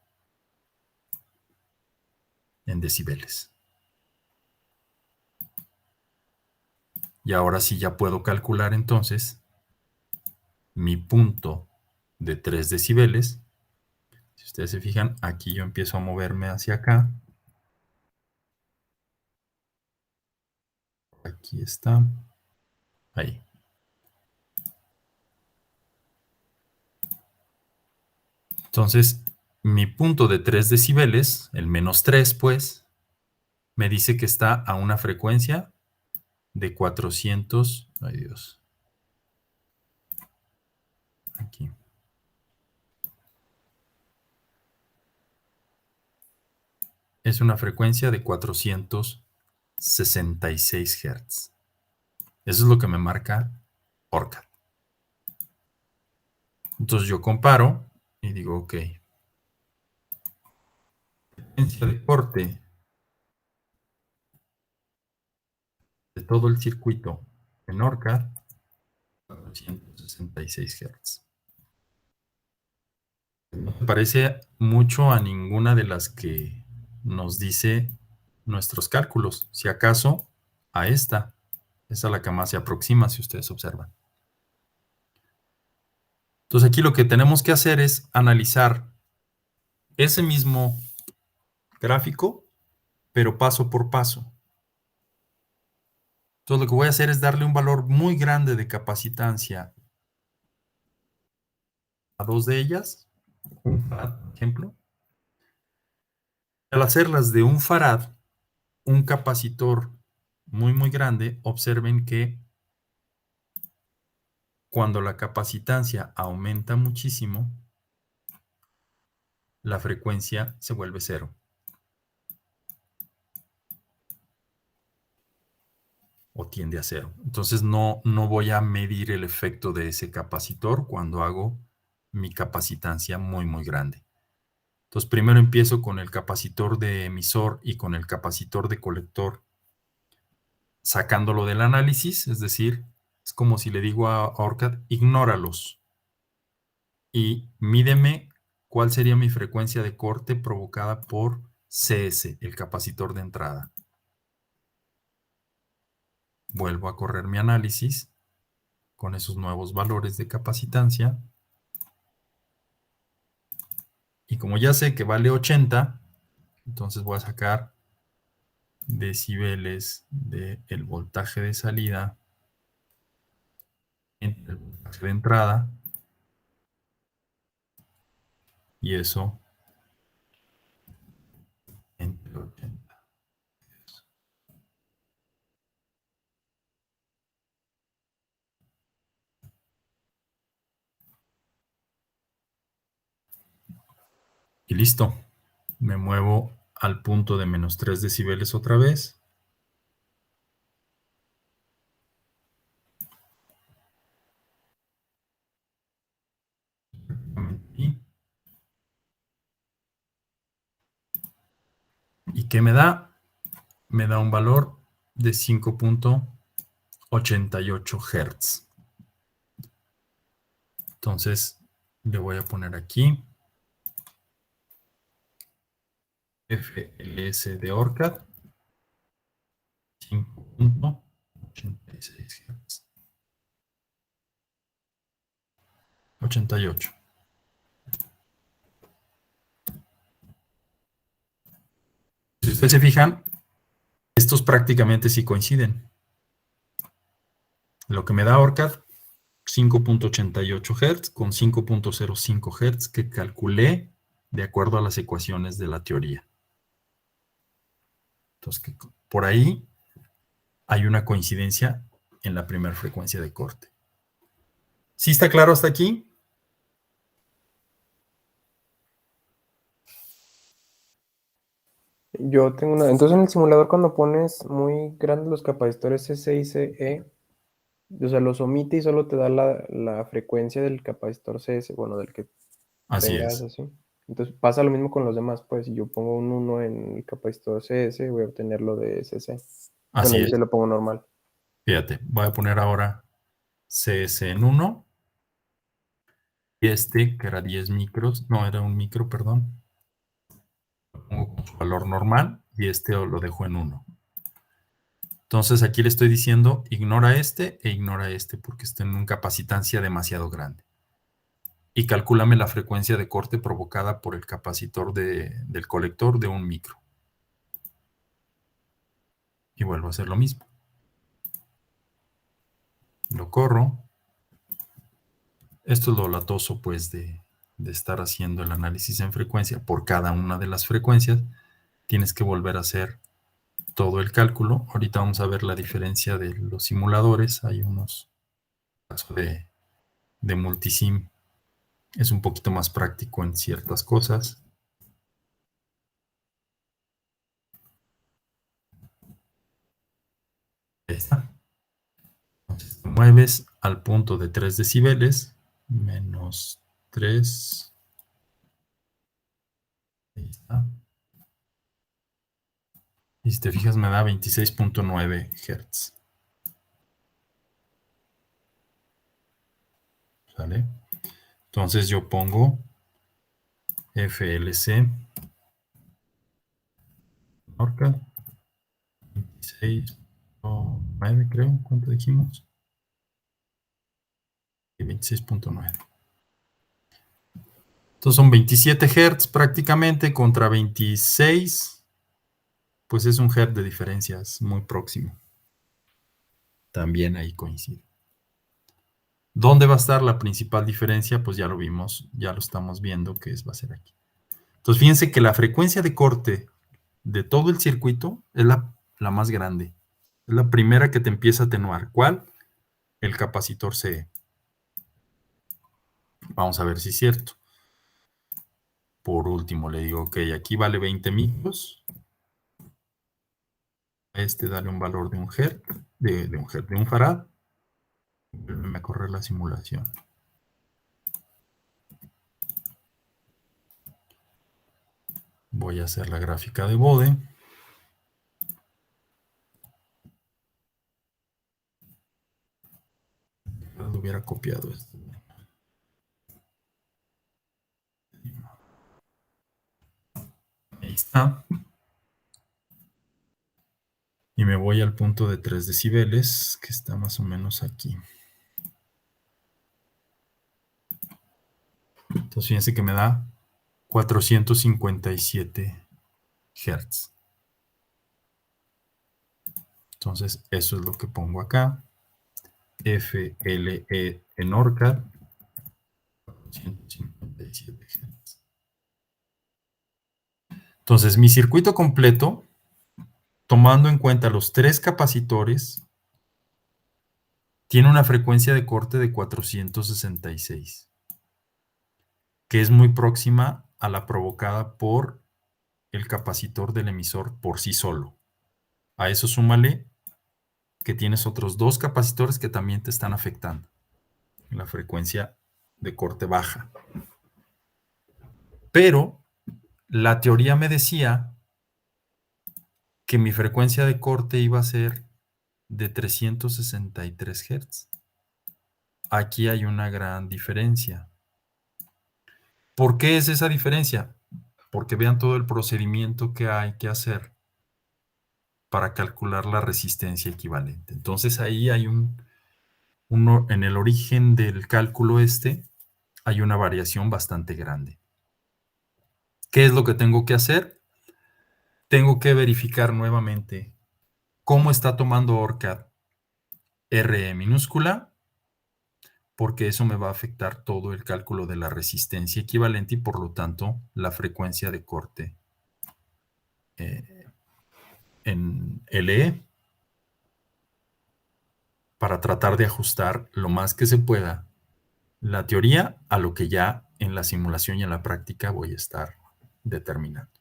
en decibeles. Y ahora sí ya puedo calcular entonces mi punto de 3 decibeles. Si ustedes se fijan, aquí yo empiezo a moverme hacia acá. Aquí está. Ahí. Entonces, mi punto de 3 decibeles, el menos 3, pues, me dice que está a una frecuencia de 400. Ay, Dios. Aquí. Es una frecuencia de 466 Hz. Eso es lo que me marca ORCAD. Entonces yo comparo y digo, ok, frecuencia de corte de todo el circuito en ORCAD, 466 Hz. No me parece mucho a ninguna de las que nos dice nuestros cálculos. Si acaso, a esta. Esa es la que más se aproxima, si ustedes observan. Entonces aquí lo que tenemos que hacer es analizar ese mismo gráfico, pero paso por paso. Entonces lo que voy a hacer es darle un valor muy grande de capacitancia a dos de ellas, un farad, por ejemplo. Al hacerlas de un farad, un capacitor muy grande, observen que cuando la capacitancia aumenta muchísimo, la frecuencia se vuelve cero. O tiende a cero. Entonces no voy a medir el efecto de ese capacitor cuando hago mi capacitancia muy grande. Entonces primero empiezo con el capacitor de emisor y con el capacitor de colector, sacándolo del análisis, es decir, es como si le digo a ORCAD, ignóralos y mídeme cuál sería mi frecuencia de corte provocada por CS, el capacitor de entrada. Vuelvo a correr mi análisis con esos nuevos valores de capacitancia. Y como ya sé que vale 80, entonces voy a sacar decibeles del voltaje de salida entre el voltaje de entrada. Y eso entre 80. Y listo. Me muevo al punto de menos 3 decibeles otra vez. ¿Y qué me da? me da un valor de 5.88 Hz. Entonces, le voy a poner aquí FLS de ORCAD, 5.86 Hz. 88. Si ustedes se fijan, estos prácticamente sí coinciden. Lo que me da ORCAD, 5.88 Hz con 5.05 Hz que calculé de acuerdo a las ecuaciones de la teoría. Entonces, por ahí hay una coincidencia en la primera frecuencia de corte. ¿Sí está claro hasta aquí? Yo tengo una. Entonces en el simulador, cuando pones muy grandes los capacitores C y CE, o sea, los omite y solo te da la frecuencia del capacitor CS, bueno, del que Así tengas es. así. Entonces pasa lo mismo con los demás, pues si yo pongo un 1 en el capacitor CS, voy a obtener lo de CC. Bueno, Así yo es. se lo pongo normal. Fíjate, voy a poner ahora CS en 1 y este, que era 10 micros, no, era un micro, perdón, lo pongo con su valor normal y este lo dejo en 1. Entonces aquí le estoy diciendo ignora este e ignora este porque están en una capacitancia demasiado grande. Y calcúlame la frecuencia de corte provocada por el capacitor del colector de un micro. Y vuelvo a hacer lo mismo. Lo corro. Esto es lo latoso, pues, de estar haciendo el análisis en frecuencia por cada una de las frecuencias. Tienes que volver a hacer todo el cálculo. Ahorita vamos a ver la diferencia de los simuladores. Hay unos casos de multisim. Es un poquito más práctico en ciertas cosas. Ahí está. Entonces, te mueves al punto de 3 decibeles, menos 3. Ahí está. Y si te fijas, me da 26.9 Hz. ¿Sale? Entonces yo pongo FLC ORCAD 26.9, creo. ¿Cuánto dijimos? 26.9. Entonces son 27 Hz prácticamente contra 26. Pues es un Hz de diferencia, es muy próximo. También ahí coincide. ¿Dónde va a estar la principal diferencia? Pues ya lo vimos, ya lo estamos viendo que va a ser aquí. Entonces fíjense que la frecuencia de corte de todo el circuito es la más grande. Es la primera que te empieza a atenuar. ¿Cuál? El capacitor CE. Vamos a ver si es cierto. Por último le digo, ok, aquí vale 20 micros. A este dale un valor de un Hz, de un farad. Vuelve a correr la simulación. Voy a hacer la gráfica de Bode. Hubiera copiado esto. Ahí está. Y me voy al punto de 3 decibeles, que está más o menos aquí. Entonces fíjense que me da 457 Hz. Entonces eso es lo que pongo acá. FLE en ORCAD. 457 Hz. Entonces mi circuito completo, tomando en cuenta los 3 capacitores, tiene una frecuencia de corte de 466, que es muy próxima a la provocada por el capacitor del emisor por sí solo. A eso súmale que tienes otros 2 capacitores que también te están afectando en la frecuencia de corte baja. Pero la teoría me decía que mi frecuencia de corte iba a ser de 363 Hz. Aquí hay una gran diferencia. ¿Por qué es esa diferencia? Porque vean todo el procedimiento que hay que hacer para calcular la resistencia equivalente. Entonces ahí hay en el origen del cálculo hay una variación bastante grande. ¿Qué es lo que tengo que hacer? Tengo que verificar nuevamente cómo está tomando ORCAD RE minúscula, porque eso me va a afectar todo el cálculo de la resistencia equivalente y por lo tanto la frecuencia de corte en LE, para tratar de ajustar lo más que se pueda la teoría a lo que ya en la simulación y en la práctica voy a estar determinando.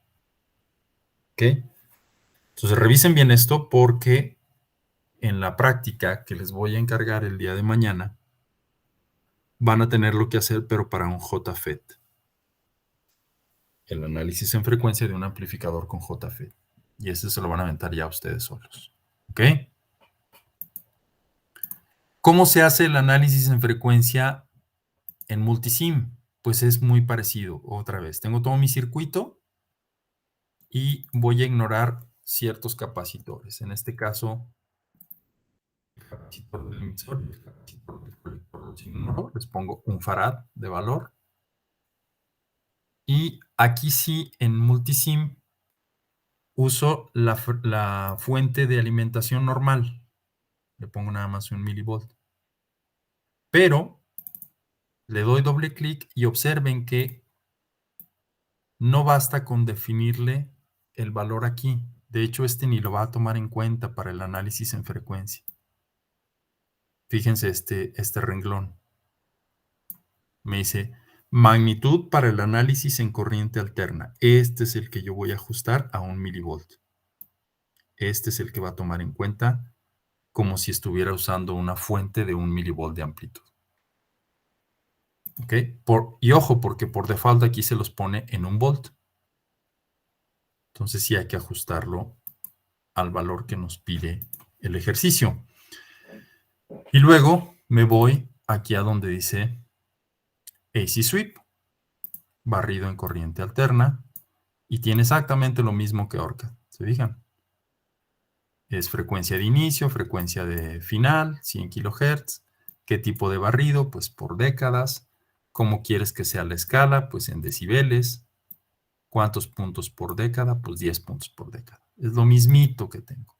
¿Ok? Entonces revisen bien esto porque en la práctica que les voy a encargar el día de mañana van a tenerlo que hacer, pero para un JFET. El análisis en frecuencia de un amplificador con JFET. Y ese se lo van a aventar ya ustedes solos. ¿Ok? ¿Cómo se hace el análisis en frecuencia en multisim? Pues es muy parecido. Otra vez, tengo todo mi circuito y voy a ignorar ciertos capacitores. En este caso, el capacitor del emisor y el capacitor del colector del signo. Les pongo un farad de valor. Y aquí sí, en multisim, uso la fuente de alimentación normal. Le pongo nada más un milivolt. Pero le doy doble clic y observen que no basta con definirle el valor aquí. De hecho, ni lo va a tomar en cuenta para el análisis en frecuencia. Fíjense este renglón. Me dice magnitud para el análisis en corriente alterna. Este es el que yo voy a ajustar a 1 milivolt. Este es el que va a tomar en cuenta como si estuviera usando una fuente de 1 milivolt de amplitud. ¿Ok? Y ojo, porque por default aquí se los pone en 1 volt. Entonces sí hay que ajustarlo al valor que nos pide el ejercicio. Y luego me voy aquí a donde dice AC Sweep, barrido en corriente alterna, y tiene exactamente lo mismo que ORCAD. ¿Se fijan? Es frecuencia de inicio, frecuencia de final, 100 kHz. ¿Qué tipo de barrido? Pues por décadas. ¿Cómo quieres que sea la escala? Pues en decibeles. ¿Cuántos puntos por década? Pues 10 puntos por década. Es lo mismito que tengo.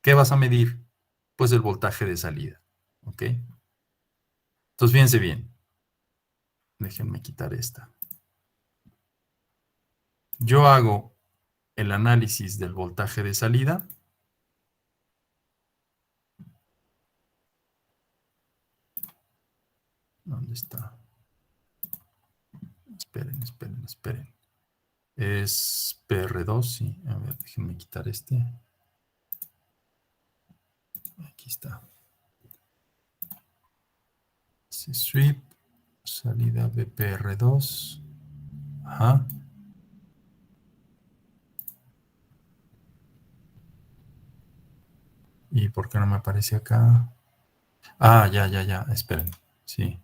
¿Qué vas a medir? Pues el voltaje de salida. ¿Ok? Entonces, fíjense bien. Déjenme quitar esta. Yo hago el análisis del voltaje de salida. ¿Dónde está? Esperen. Es PR2, sí. A ver, déjenme quitar este. Aquí está. Sweep, salida BPR2. Ajá. ¿Y por qué no me aparece acá? Ah, ya. Esperen. Sí.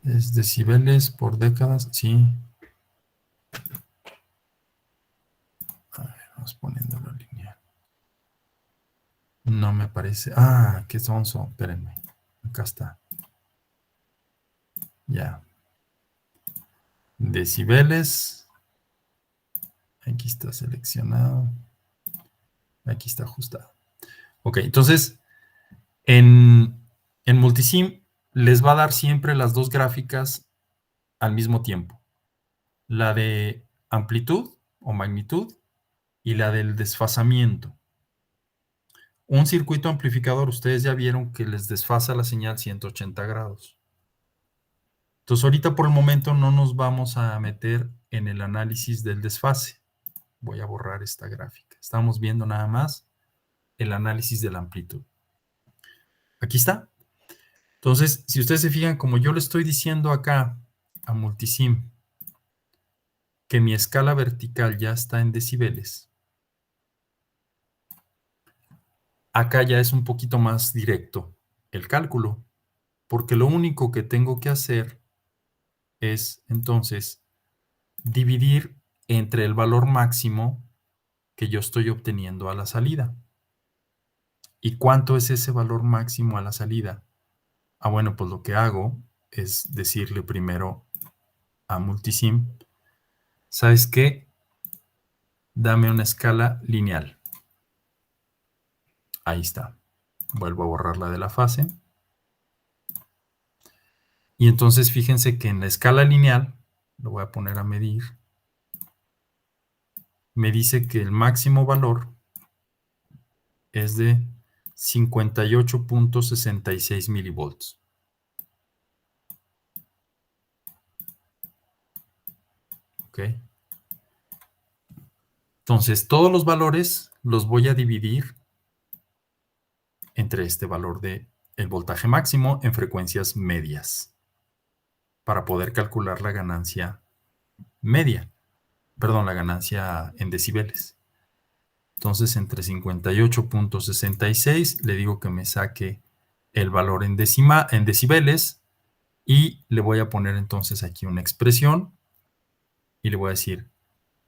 Es decibeles por décadas. Sí. A ver, vamos poniéndolo lineal. No me aparece. Ah, qué sonso. Espérenme. Acá está. Ya. Decibeles. Aquí está seleccionado. Aquí está ajustado. Ok, entonces, en Multisim les va a dar siempre las dos gráficas al mismo tiempo. La de amplitud o magnitud y la del desfasamiento. Un circuito amplificador, ustedes ya vieron que les desfasa la señal 180 grados. Entonces, ahorita por el momento no nos vamos a meter en el análisis del desfase. Voy a borrar esta gráfica. Estamos viendo nada más el análisis de la amplitud. Aquí está. Entonces, si ustedes se fijan, como yo le estoy diciendo acá a Multisim, que mi escala vertical ya está en decibeles, acá ya es un poquito más directo el cálculo, porque lo único que tengo que hacer es entonces dividir entre el valor máximo que yo estoy obteniendo a la salida. ¿Y cuánto es ese valor máximo a la salida? Bueno, pues lo que hago es decirle primero a Multisim, ¿sabes qué? Dame una escala lineal. Ahí está. Vuelvo a borrarla de la fase. Y entonces fíjense que en la escala lineal, lo voy a poner a medir, me dice que el máximo valor es de 58.66 milivolts. ¿Ok? Entonces, todos los valores los voy a dividir entre este valor de el voltaje máximo en frecuencias medias para poder calcular la ganancia media, perdón, la ganancia en decibeles. Entonces, entre 58.66 le digo que me saque el valor en decibeles y le voy a poner entonces aquí una expresión y le voy a decir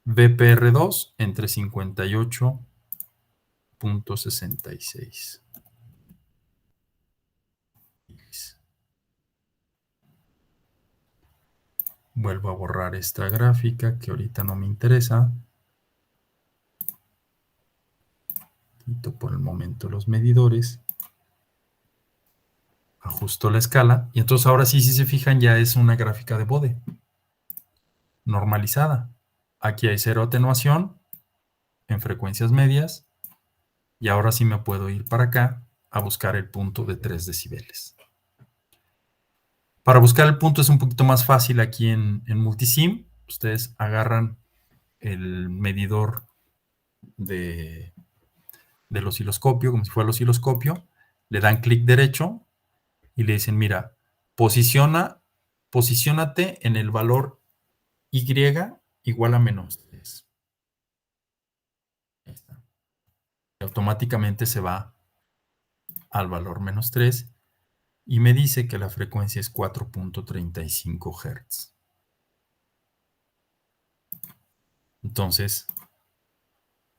VPR2 entre 58.66. Vuelvo a borrar esta gráfica que ahorita no me interesa. Quito por el momento los medidores. Ajusto la escala. Y entonces ahora sí, si se fijan, ya es una gráfica de Bode. Normalizada. Aquí hay cero atenuación en frecuencias medias. Y ahora sí me puedo ir para acá a buscar el punto de 3 decibeles. Para buscar el punto es un poquito más fácil aquí en Multisim. Ustedes agarran el medidor del osciloscopio, como si fuera el osciloscopio, le dan clic derecho y le dicen, mira, posiciónate en el valor Y igual a -3. Ahí está. Y automáticamente se va al valor -3 y me dice que la frecuencia es 4.35 Hz. Entonces,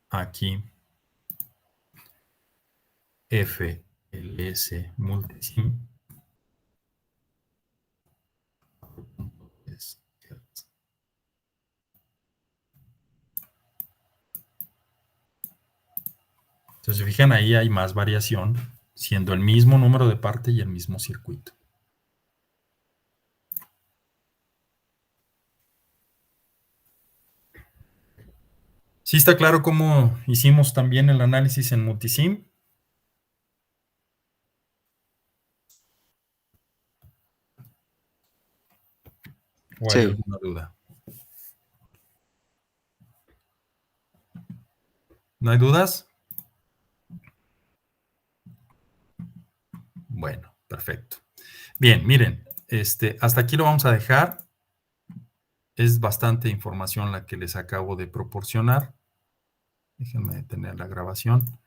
aquí FLS Multisim 4.3 Hz. Entonces, fijan, ahí hay más variación, siendo el mismo número de parte y el mismo circuito. ¿Sí está claro cómo hicimos también el análisis en Multisim? ¿O hay alguna duda? ¿No hay dudas? Bueno, perfecto. Bien, miren, hasta aquí lo vamos a dejar. Es bastante información la que les acabo de proporcionar. Déjenme detener la grabación.